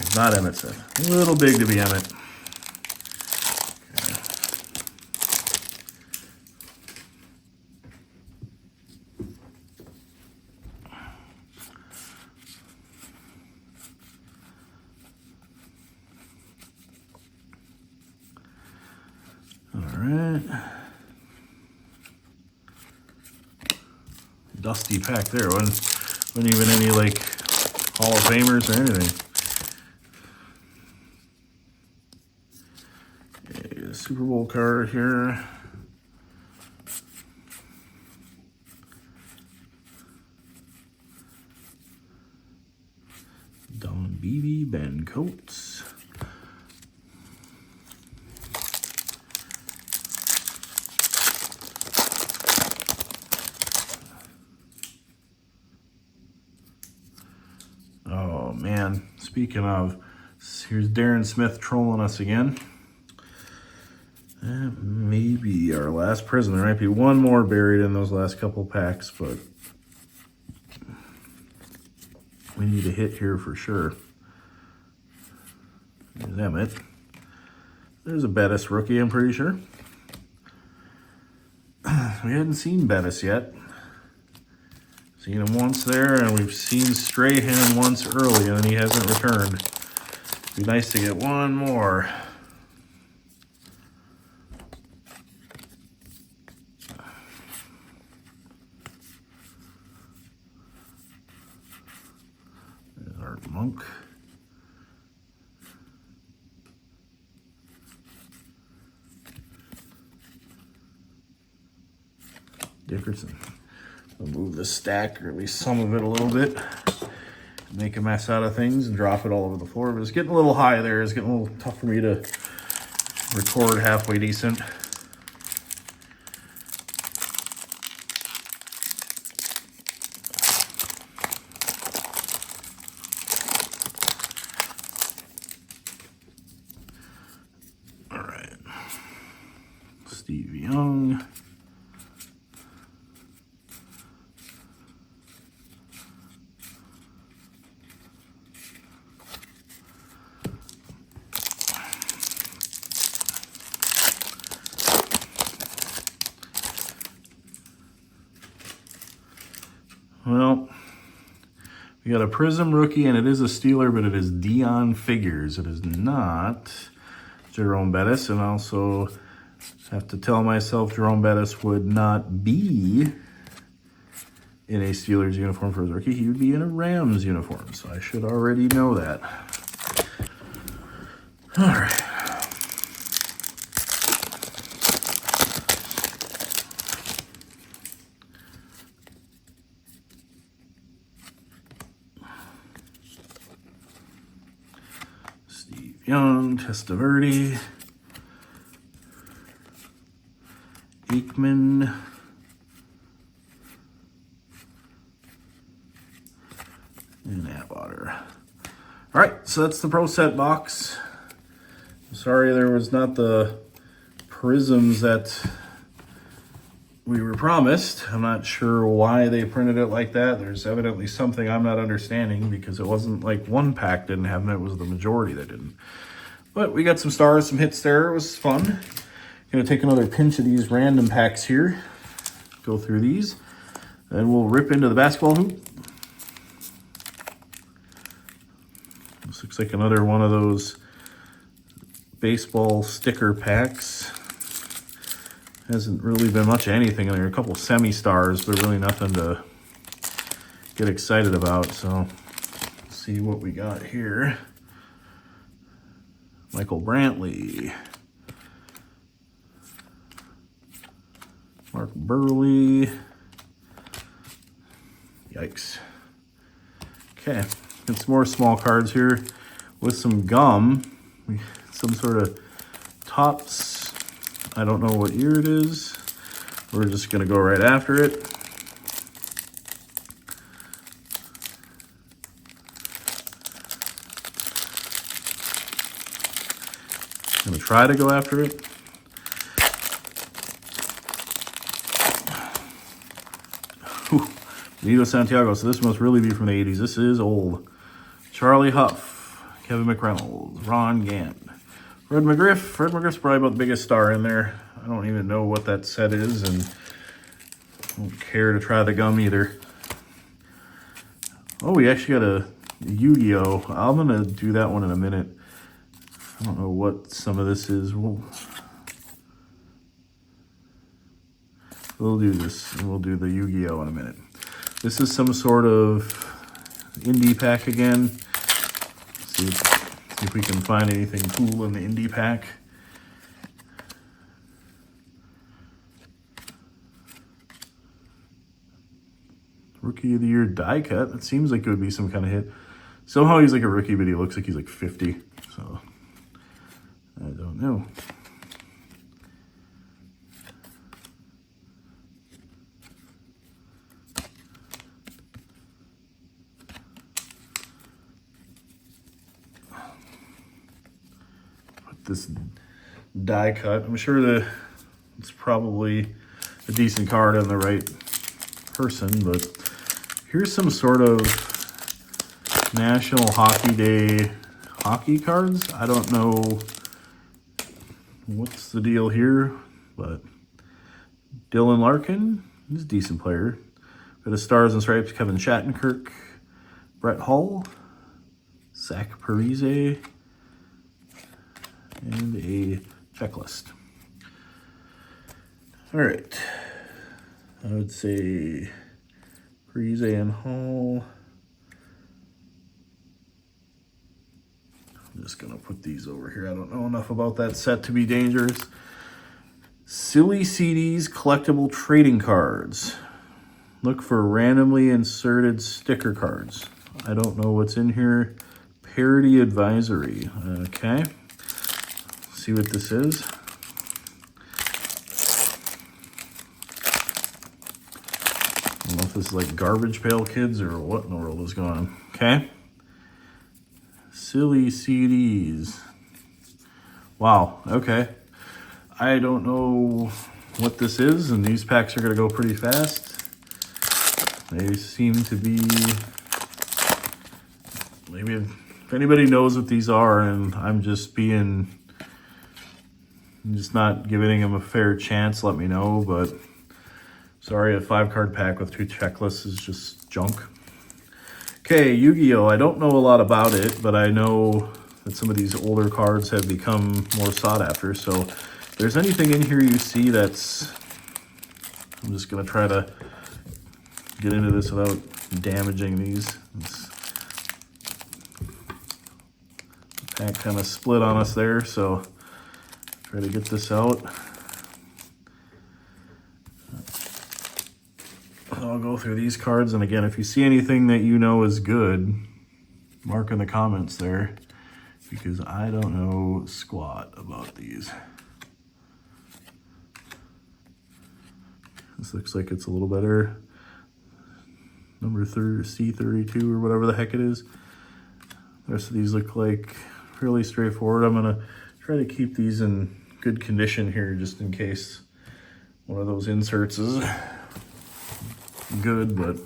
It's not Emmitt Smith. A little big to be Emmitt. All right. Dusty pack there. Wasn't even any like Hall of Famers or anything. Okay, Super Bowl card here. Don Beebe, Ben Coates. Oh man, speaking of, here's Deion Smith trolling us again. That may be our last Prism. There might be one more buried in those last couple packs, but we need a hit here for sure. There's Emmitt. There's a Bettis rookie, I'm pretty sure. We hadn't seen Bettis yet. Seen him once there, and we've seen Strahan once early, and he hasn't returned. Be nice to get one more. There's Art Monk. Dickerson. I'll move this stack, or at least some of it a little bit. Make a mess out of things and drop it all over the floor. But it's getting a little high there. It's getting a little tough for me to record halfway decent. All right. Steve Young. Well, we got a Prism rookie, and it is a Steeler, but it is Deion Figures. It is not Jerome Bettis, and I also have to tell myself Jerome Bettis would not be in a Steelers uniform for his rookie. He would be in a Rams uniform, so I should already know that. All right. Young, Testaverde, Aikman, and Atwater. All right, so that's the Pro Set box. I'm sorry there was not the Prisms that we were promised. I'm not sure why they printed it like that. There's evidently something I'm not understanding, because it wasn't like one pack didn't have them, it was the majority that didn't. But we got some stars, some hits there. It was fun. Gonna take another pinch of these random packs here, go through these, then we'll rip into the basketball hoop. This looks like another one of those baseball sticker packs. Hasn't really been much of anything in there. A couple semi-stars, but really nothing to get excited about. So let's see what we got here. Michael Brantley. Mark Burley. Yikes. Okay, got some more small cards here with some gum. Some sort of Topps. I don't know what year it is. We're just gonna go right after it. I'm gonna try to go after it. Deion Santiago, so this must really be from the 80s. This is old. Charlie Huff, Kevin McReynolds, Ron Gant. Fred McGriff. Fred McGriff's probably about the biggest star in there. I don't even know what that set is, and don't care to try the gum either. Oh, we actually got a Yu-Gi-Oh! I'm gonna do that one in a minute. I don't know what some of this is. We'll do this, and we'll do the Yu-Gi-Oh! In a minute. This is some sort of indie pack again. See if we can find anything cool in the indie pack. Rookie of the Year die cut. That seems like it would be some kind of hit. Somehow he's like a rookie, but he looks like he's like 50. So I don't know. This die cut. I'm sure that it's probably a decent card on the right person, but here's some sort of National Hockey Day hockey cards. I don't know what's the deal here, but Dylan Larkin, he's a decent player. Got the Stars and Stripes, Kevin Shattenkirk, Brett Hull, Zach Parise, and a checklist. All right, I would say Parise and Hall. I'm just gonna put these over here. I don't know enough about that set to be dangerous. Silly CDs collectible trading cards. Look for randomly inserted sticker cards. I don't know what's in here. Parody advisory. Okay. See what this is. I don't know if this is like Garbage Pail Kids or what in the world is going on. Okay. Silly CDs. Wow. Okay. I don't know what this is, and these packs are going to go pretty fast. They seem to be, maybe if anybody knows what these are and I'm just not giving them a fair chance, let me know. But sorry, a 5-card pack with 2 checklists is just junk. Okay, Yu-Gi-Oh! I don't know a lot about it, but I know that some of these older cards have become more sought after. So if there's anything in here you see that's, I'm just going to try to get into this without damaging these. The pack kind of split on us there, so try to get this out. I'll go through these cards, and again, if you see anything that you know is good, mark in the comments there, because I don't know squat about these. This looks like it's a little better. Number C32 or whatever the heck it is. The rest of these look like really straightforward. I'm gonna try to keep these in good condition here just in case one of those inserts is good, but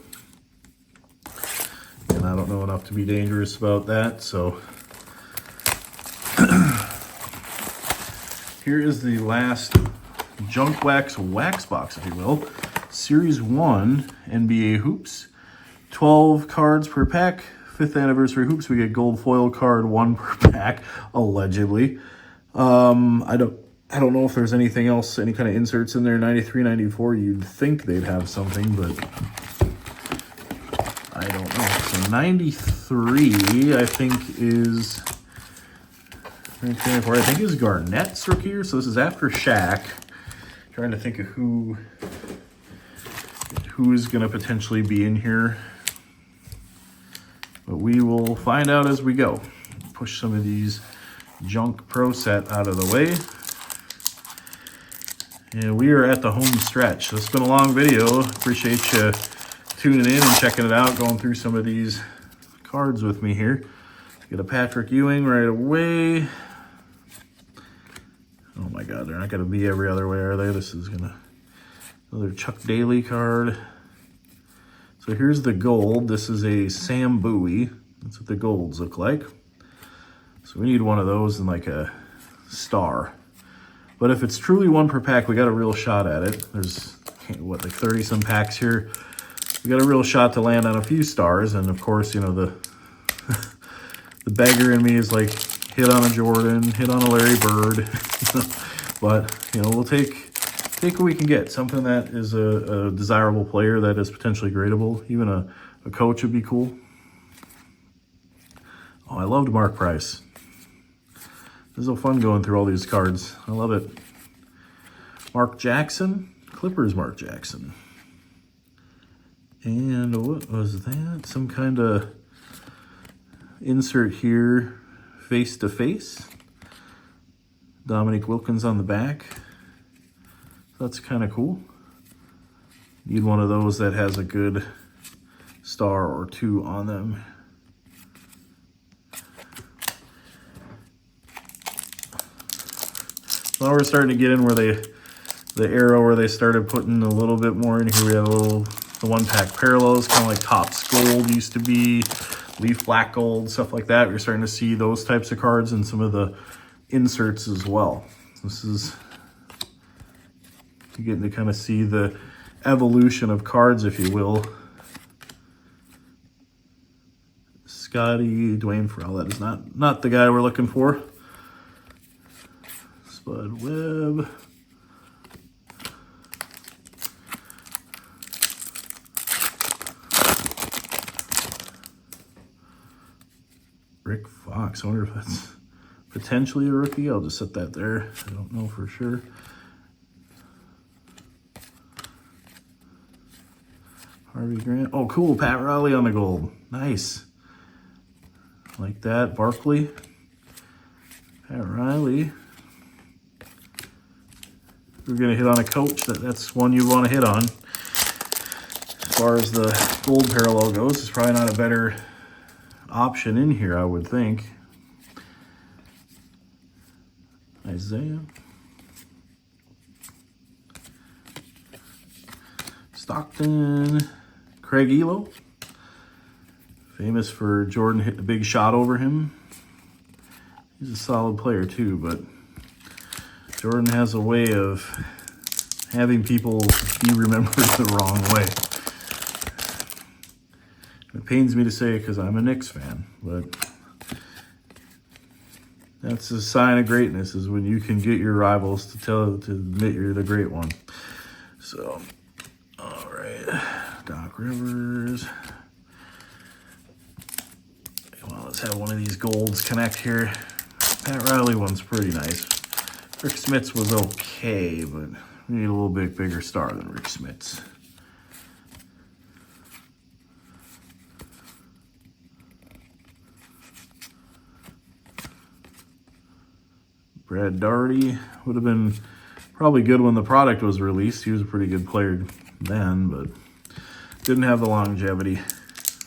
and I don't know enough to be dangerous about that, so here is the last junk wax box, if you will. Series 1 NBA hoops. 12 cards per pack. 5th anniversary hoops. We get gold foil card 1 per pack, allegedly. I don't know if there's anything else, any kind of inserts in there. 93, 94, you'd think they'd have something, but I don't know. So 93, I think is... I think is Garnett's rookie, so this is after Shaq. Trying to think of who is going to potentially be in here. But we will find out as we go. Push some of these junk pro set out of the way. And we are at the home stretch. So it's been a long video. Appreciate you tuning in and checking it out, going through some of these cards with me here. Get a Patrick Ewing right away. Oh my God, they're not going to be every other way, are they? This is another Chuck Daly card. So here's the gold. This is a Sam Bowie. That's what the golds look like. So we need one of those and like a star. But if it's truly 1 per pack, we got a real shot at it. There's, what, like 30 some packs here. We got a real shot to land on a few stars. And of course, you know, the beggar in me is like, hit on a Jordan, hit on a Larry Bird. But, you know, we'll take what we can get. Something that is a desirable player that is potentially gradable. Even a coach would be cool. Oh, I loved Mark Price. This is so fun going through all these cards. I love it. Mark Jackson. Clippers Mark Jackson. And what was that? Some kind of insert here. Face to face. Dominique Wilkins on the back. That's kind of cool. Need one of those that has a good star or 2 on them. Now we're starting to get in where the era where they started putting a little bit more in here. We have the 1-pack parallels, kind of like Topps Gold used to be, Leaf Black Gold, stuff like that. We're starting to see those types of cards and some of the inserts as well. This is getting to kind of see the evolution of cards, if you will. Scotty, Dwayne Farrell, that is not the guy we're looking for. Spud Webb. Rick Fox, I wonder if that's potentially a rookie. I'll just set that there. I don't know for sure. Harvey Grant. Oh, cool. Pat Riley on the gold. Nice. Like that. Barkley. Pat Riley. We're going to hit on a coach. That's one you want to hit on. As far as the gold parallel goes, it's probably not a better option in here, I would think. Isaiah. Stockton. Craig Elo. Famous for Jordan hitting a big shot over him. He's a solid player too, but Jordan has a way of having people be remembered the wrong way. It pains me to say it because I'm a Knicks fan, but that's a sign of greatness, is when you can get your rivals to admit you're the great one. So, all right, Doc Rivers. Well, let's have one of these golds connect here. Pat Riley one's pretty nice. Rick Smith's was okay, but we need a little bit bigger star than Rick Smith's. Brad Daugherty would have been probably good when the product was released. He was a pretty good player then, but didn't have the longevity.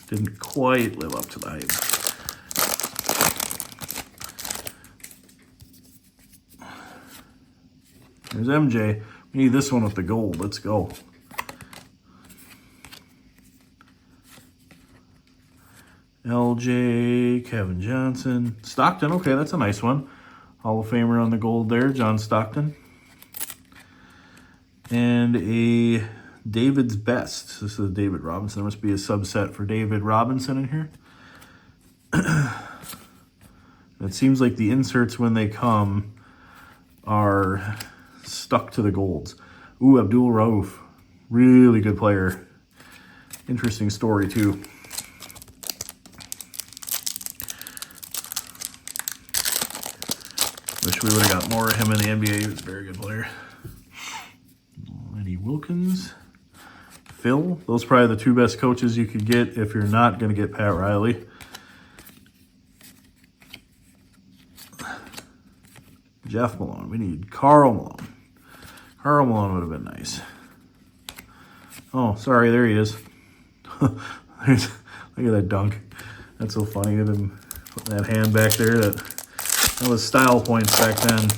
Didn't quite live up to the hype. There's MJ. We need this one with the gold. Let's go. LJ, Kevin Johnson. Stockton, okay, that's a nice one. Hall of Famer on the gold there, John Stockton. And a David's Best. This is a David Robinson. There must be a subset for David Robinson in here. It seems like the inserts when they come are stuck to the golds. Ooh, Abdul Rauf. Really good player. Interesting story too. Wish we would have got more of him in the NBA. He was a very good player. Lenny Wilkins. Phil. Those are probably the two best coaches you could get if you're not going to get Pat Riley. Jeff Malone. We need Karl Malone. Karl Malone would have been nice. Oh, sorry. There he is. Look at that dunk. That's so funny. Of him putting that hand back there. That was style points back then.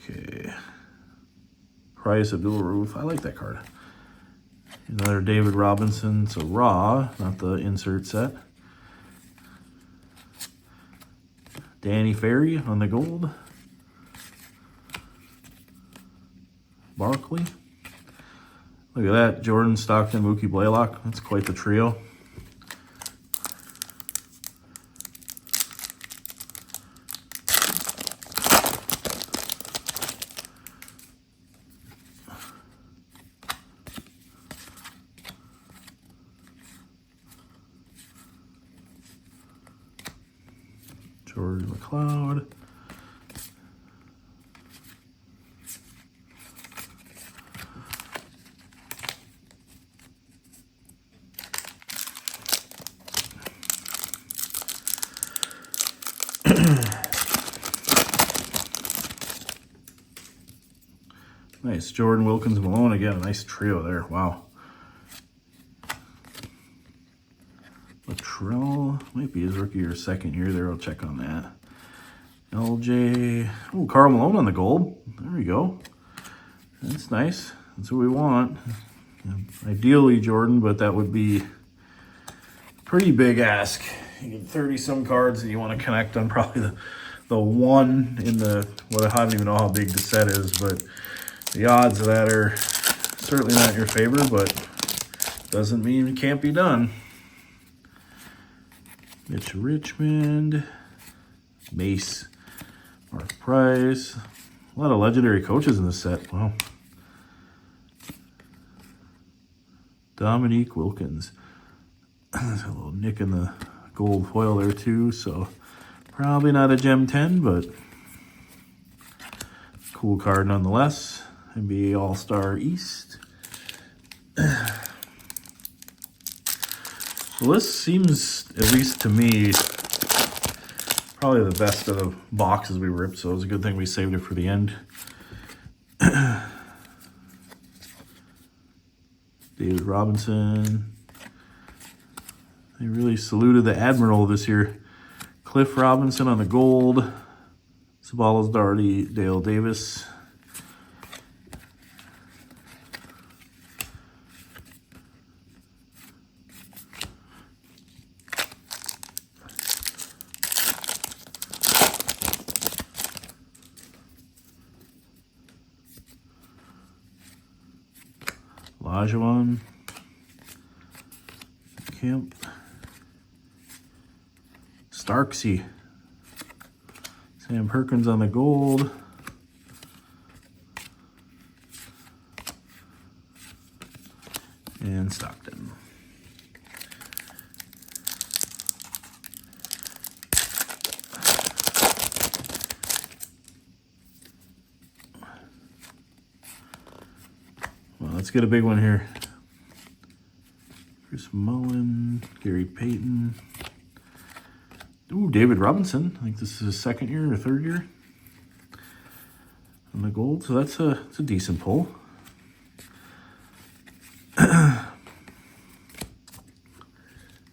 Okay. Price, Abdul Rauf. I like that card. Another David Robinson. So raw, not the insert set. Danny Ferry on the gold. Barkley. Look at that. Jordan, Stockton, Mookie Blaylock. That's quite the trio. George McLeod. Nice. Jordan, Wilkins, Malone again. A nice trio there. Wow. Latrell might be his rookie or second year there. I'll check on that. LJ. Oh, Karl Malone on the gold. There we go. That's nice. That's what we want. Ideally Jordan, but that would be a pretty big ask. You get 30-some cards that you want to connect on probably the one in the, well, I don't even know how big the set is, but the odds of that are certainly not in your favor, but doesn't mean it can't be done. Mitch Richmond, Mace, Mark Price. A lot of legendary coaches in this set. Wow. Dominique Wilkins. There's a little nick in the gold foil there too, so probably not a Gem 10, but cool card nonetheless. NBA All-Star East. Well, this seems, at least to me, probably the best of the boxes we ripped, so it was a good thing we saved it for the end. David Robinson. They really saluted the Admiral this year. Cliff Robinson on the gold. Sabalas Darty, Dale Davis. Olajuwon, Kemp, Starksy, Sam Perkins on the gold, and Stockton. Let's get a big one here. Chris Mullin, Gary Payton. Ooh, David Robinson. I think this is his second year or third year on the gold. So that's a decent pull.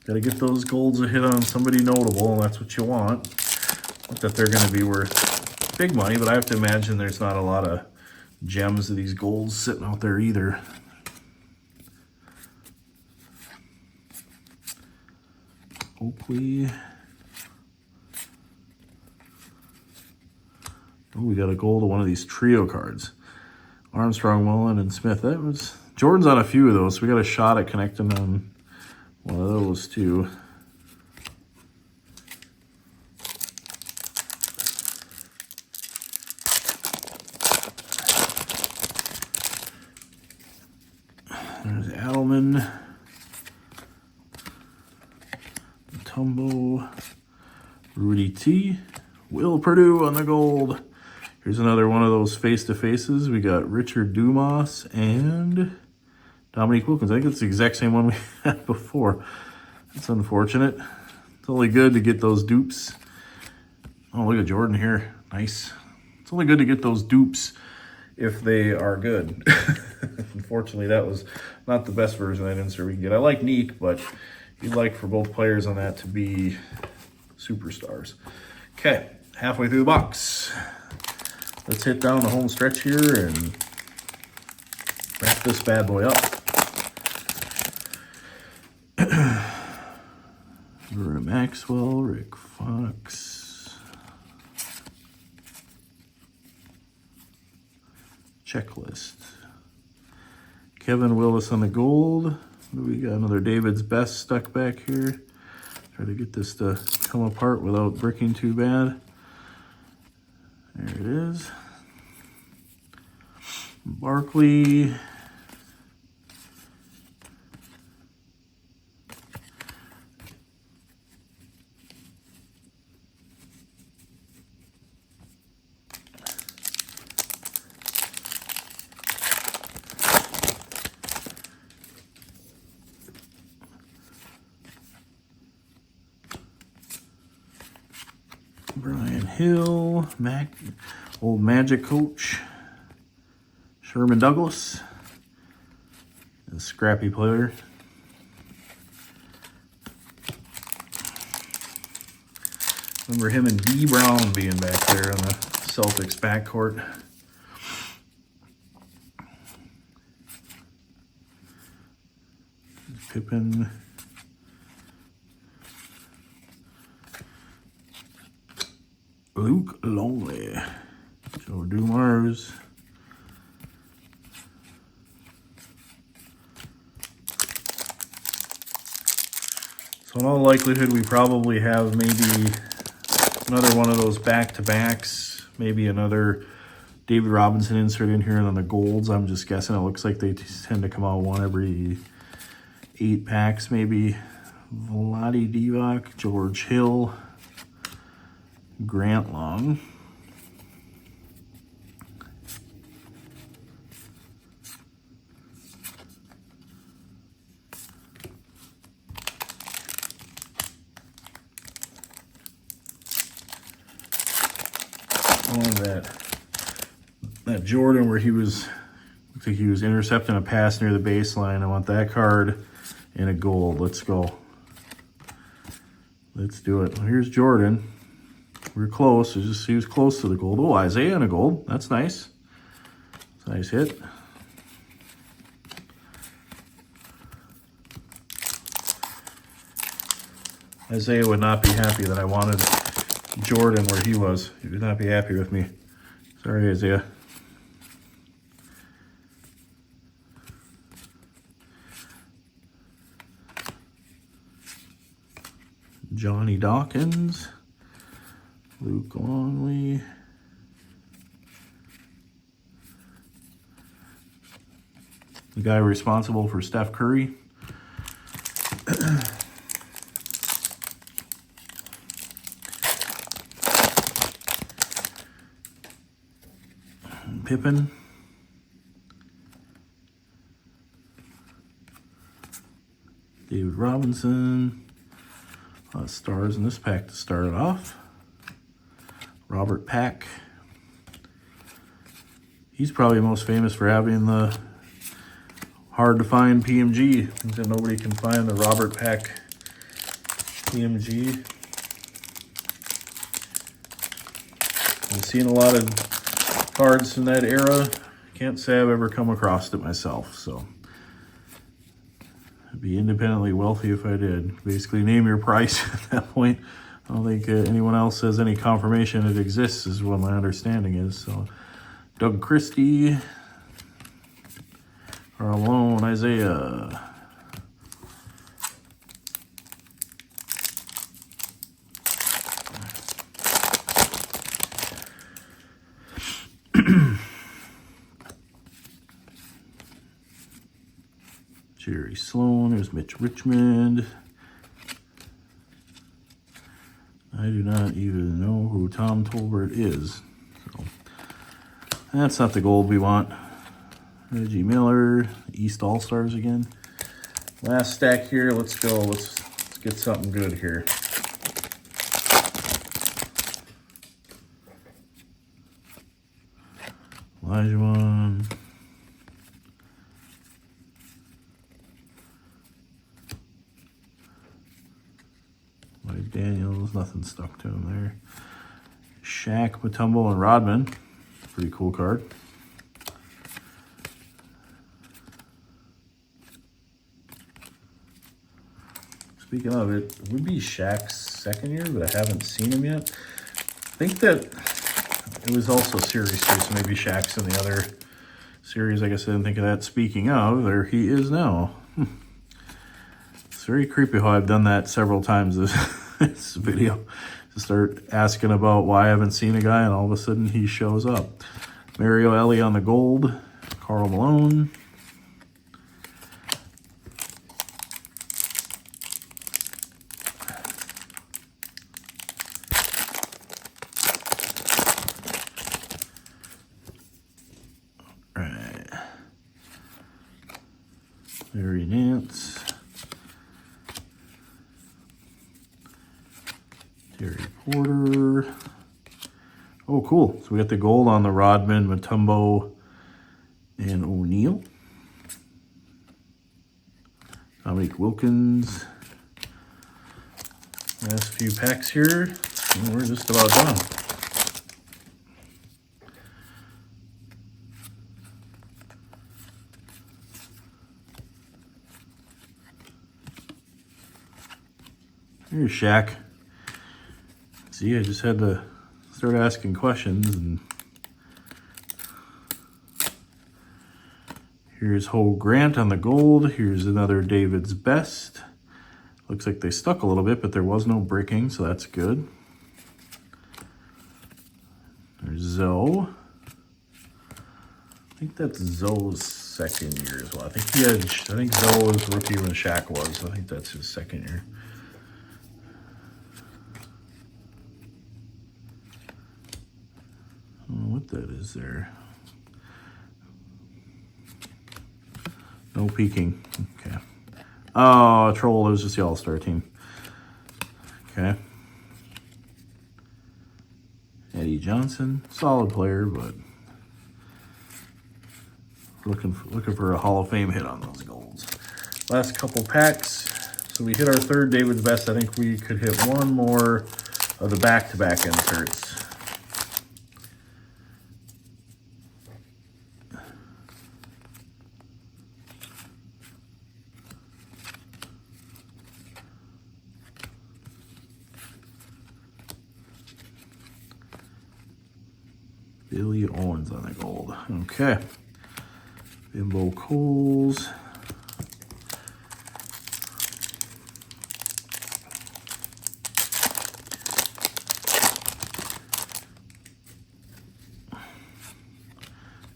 Got to get those golds a hit on somebody notable, and that's what you want. Not that they're going to be worth big money, but I have to imagine there's not a lot of gems of these golds sitting out there either. Oakley. Oh, we got a gold of one of these trio cards. Armstrong, Mullen, and Smith. That was Jordan's on a few of those, so we got a shot at connecting on one of those too. There's Adelman, Tumbo, Rudy T, Will Purdue on the gold. Here's another one of those face-to-faces. We got Richard Dumas and Dominique Wilkins. I think it's the exact same one we had before. That's unfortunate. It's only good to get those dupes. Oh, look at Jordan here. Nice. It's only good to get those dupes if they are good. Unfortunately, that was not the best version of that insert we can get. I like Neek, but you'd like for both players on that to be superstars. Okay, halfway through the box. Let's hit down the home stretch here and wrap this bad boy up. Vernon Maxwell, Rick Fox. Checklist. Kevin Willis on the gold. We got another David's Best stuck back here. Try to get this to come apart without bricking too bad. There it is. Barkley. Brian Hill, old Magic coach, Sherman Douglas, a scrappy player. Remember him and D. Brown being back there on the Celtics backcourt. Pippen. Luke Longley, Joe Dumars, so in all likelihood we probably have maybe another one of those back-to-backs, maybe another David Robinson insert in here, and then the golds, I'm just guessing. It looks like they tend to come out one every 8 packs, maybe. Vlade Divac, George Hill, Grant Long. Oh, that Jordan where he was, looks like he was intercepting a pass near the baseline. I want that card and a gold. Let's go. Let's do it. Well, here's Jordan. We're close. He was close to the gold. Oh, Isaiah and a gold. That's nice. That's a nice hit. Isaiah would not be happy that I wanted Jordan where he was. He would not be happy with me. Sorry, Isaiah. Johnny Dawkins. Luke Longley. The guy responsible for Steph Curry. Pippen. David Robinson. A lot of stars in this pack to start it off. Robert Pack. He's probably most famous for having the hard to find PMG. Until nobody can find the Robert Pack PMG. I've seen a lot of cards from that era. Can't say I've ever come across it myself, so I'd be independently wealthy if I did. Basically, name your price at that point. I don't think anyone else has any confirmation it exists, is what my understanding is. So, Doug Christie, Carl Malone, Isaiah. Jerry Sloan, there's Mitch Richmond. I do not even know who Tom Tolbert is. So that's not the gold we want. Reggie Miller, East All-Stars again. Last stack here, let's go. Let's get something good here. Elijah. Mike Daniels, nothing stuck to him there. Shaq, Mutombo, and Rodman. Pretty cool card. Speaking of it, it would be Shaq's second year, but I haven't seen him yet. I think that it was also series too, so maybe Shaq's in the other series. I guess I didn't think of that. Speaking of, there he is now. It's very creepy how I've done that several times this video. To start asking about why I haven't seen a guy, and all of a sudden he shows up. Mario Ellie on the gold. Carl Malone. Right. Larry Nance. Terry Porter. Oh, cool. So we got the gold on the Rodman, Mutombo, and O'Neal. Dominique Wilkins. Last few packs here, and we're just about done. Here's Shaq. See, I just had to start asking questions, and here's Ho Grant on the gold. Here's another David's Best. Looks like they stuck a little bit, but there was no bricking, so that's good. There's Zoe. I think that's Zoe's second year as well. I think Zoe was rookie when Shaq was. I think that's his second year. I don't know what that is there. No peeking. Okay. Oh, troll. It was just the All-Star team. Okay. Eddie Johnson, solid player, but looking for a Hall of Fame hit on those golds. Last couple packs. So we hit our third David's Best. I think we could hit one more of the back-to-back inserts. Billy Owens on the gold. Okay. Bimbo Coles.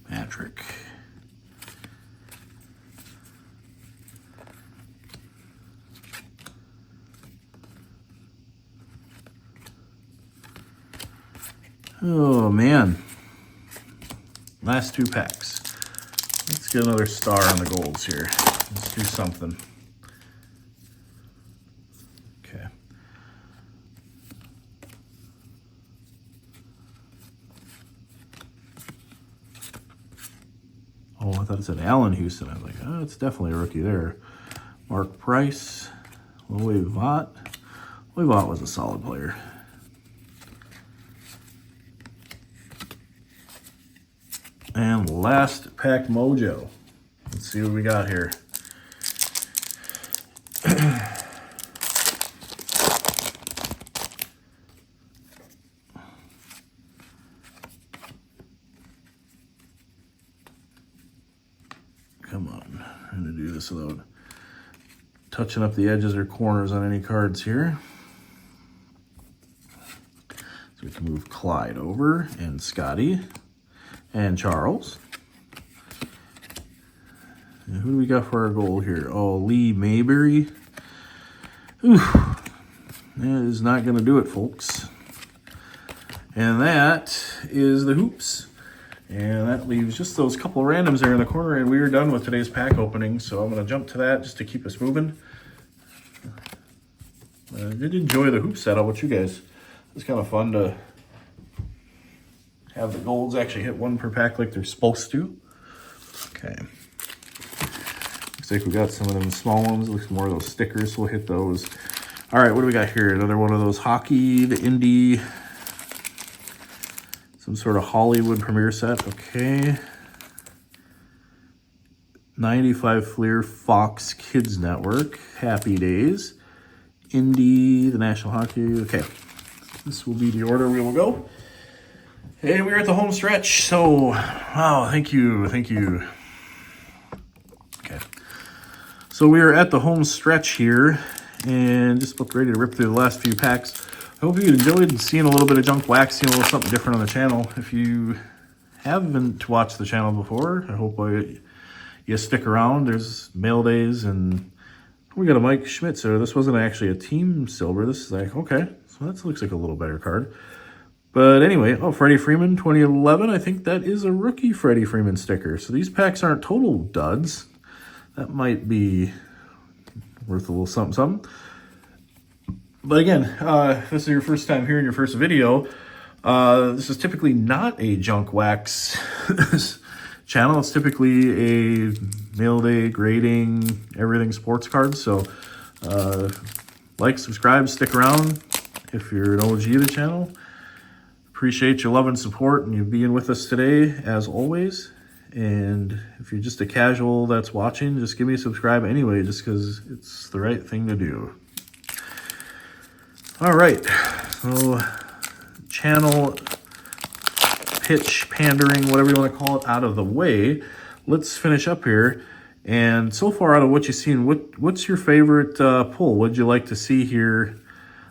Patrick. Oh, man. Last two packs. Let's get another star on the golds here. Let's do something. Okay. Oh, I thought it said Allen Houston. I was like, oh, it's definitely a rookie there. Mark Price. Louis Vaught. Louis Vaught was a solid player. last pack mojo. Let's see what we got here. Come on, I'm gonna do this without touching up the edges or corners on any cards here. So we can move Clyde over, and Scotty, and Charles. And who do we got for our goal here? Oh, Lee Mayberry. Ooh, that is not gonna do it, folks. And that is the hoops. And that leaves just those couple randoms there in the corner, and we are done with today's pack opening. So I'm going to jump to that just to keep us moving. I did enjoy the hoop set. How about you guys? It's kind of fun to have the golds actually hit one per pack like they're supposed to. Okay. Looks like we got some of them small ones. Looks more of those stickers, so we'll hit those. All right, what do we got here? Another one of those hockey, the Indy. Some sort of Hollywood premiere set, okay. 95 Fleer Fox Kids Network, Happy Days. Indy, the National Hockey, okay. This will be the order we will go. And we're at the home stretch, so, wow, thank you. Okay. So we are at the home stretch here, and just about ready to rip through the last few packs. I hope you enjoyed seeing a little bit of junk wax, seeing a little something different on the channel. If you haven't watched the channel before, I hope you stick around. There's mail days, and we got a Mike Schmitzer. This wasn't actually a team silver. This is like, okay, so that looks like a little better card. But anyway, oh, Freddie Freeman, 2011. I think that is a rookie Freddie Freeman sticker. So these packs aren't total duds. That might be worth a little something. But again, if this is your first time hearing your first video, this is typically not a junk wax channel. It's typically a mail day grading, everything sports cards. So like, subscribe, stick around if you're an OG of the channel. Appreciate your love and support and you being with us today, as always. And if you're just a casual that's watching, just give me a subscribe anyway, just because it's the right thing to do. All right, so channel pitch, pandering, whatever you want to call it, out of the way. Let's finish up here. And so far out of what you've seen, what's your favorite pull? What'd you like to see here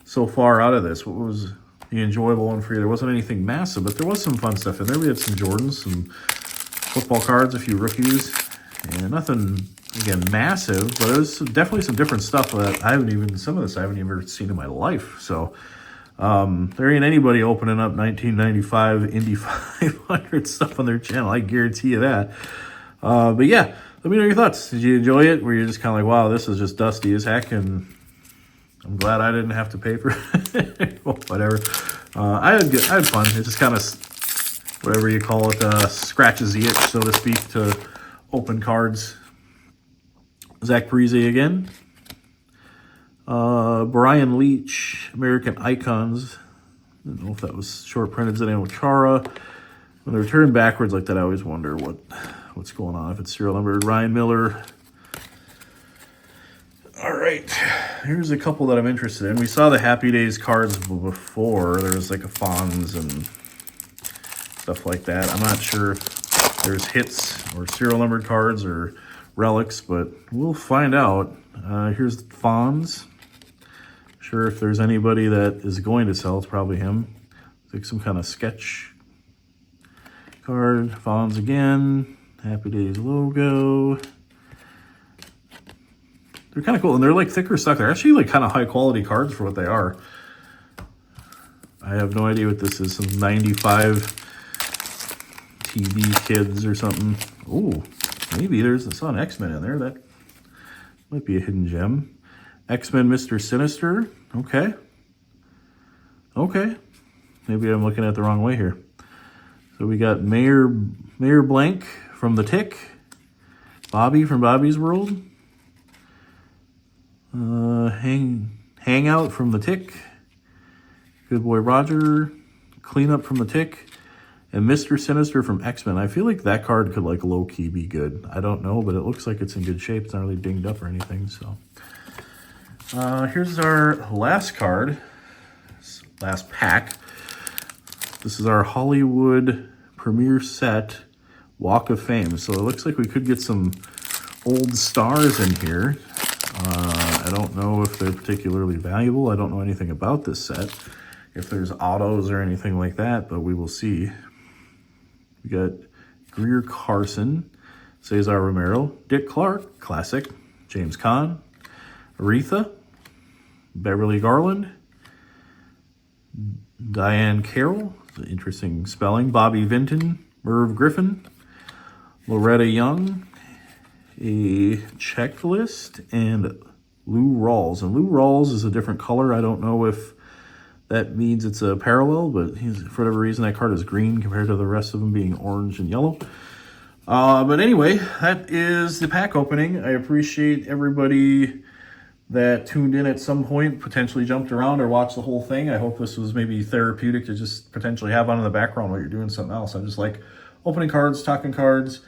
so far out of this? What was the enjoyable one for you? There wasn't anything massive, but there was some fun stuff in there. We had some Jordans, some football cards, a few rookies, and nothing, again, massive, but there's definitely some different stuff that some of this I haven't even seen in my life. So there ain't anybody opening up 1995 Indy 500 stuff on their channel. I guarantee you that. But yeah, let me know your thoughts. Did you enjoy it? Were you just kind of like, wow, this is just dusty as heck, and I'm glad I didn't have to pay for it. Well, whatever. I had fun. It just kind of, whatever you call it, scratches the itch, so to speak, to open cards. Zach Parise again. Brian Leach, American Icons. I don't know if that was short printed. Zdeno Chara. When they're turned backwards like that, I always wonder what's going on, if it's serial numbered. Ryan Miller. All right, here's a couple that I'm interested in. We saw the Happy Days cards before. There was like a Fonz and stuff like that. I'm not sure if there's hits or serial numbered cards or relics, but we'll find out. Here's Fonz. Sure, if there's anybody that is going to sell, it's probably him. It's like some kind of sketch card. Fonz again. Happy Days logo. They're kind of cool, and they're like thicker stock. They're actually like kind of high quality cards for what they are. I have no idea what this is. Some 95 TV Kids or something. Oh, maybe there's some X-Men in there. That might be a hidden gem. X-Men Mr. Sinister. Okay. Okay. Maybe I'm looking at it the wrong way here. So we got Mayor Blank from The Tick. Bobby from Bobby's World. Hangout from The Tick. Good Boy Roger. Cleanup from The Tick. And Mr. Sinister from X-Men. I feel like that card could like low-key be good. I don't know, but it looks like it's in good shape. It's not really dinged up or anything, so. Here's our last card, last pack. This is our Hollywood premiere set Walk of Fame. So it looks like we could get some old stars in here. I don't know if they're particularly valuable. I don't know anything about this set, if there's autos or anything like that, but we will see. We got Greer Carson, Cesar Romero, Dick Clark, classic, James Caan, Aretha, Beverly Garland, Diane Carroll, interesting spelling, Bobby Vinton, Merv Griffin, Loretta Young, a checklist, and Lou Rawls. And Lou Rawls is a different color. I don't know if that means it's a parallel, but for whatever reason, that card is green compared to the rest of them being orange and yellow. But anyway, that is the pack opening. I appreciate everybody that tuned in at some point, potentially jumped around or watched the whole thing. I hope this was maybe therapeutic to just potentially have on in the background while you're doing something else. I just like opening cards, talking cards,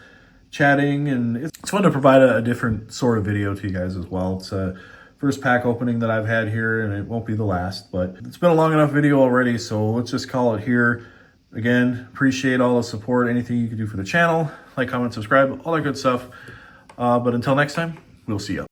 chatting, and it's fun to provide a different sort of video to you guys as well. It's a first pack opening that I've had here, and it won't be the last, but it's been a long enough video already, so let's just call it here. Again, appreciate all the support, anything you can do for the channel, like, comment, subscribe, all that good stuff. But until next time, we'll see you.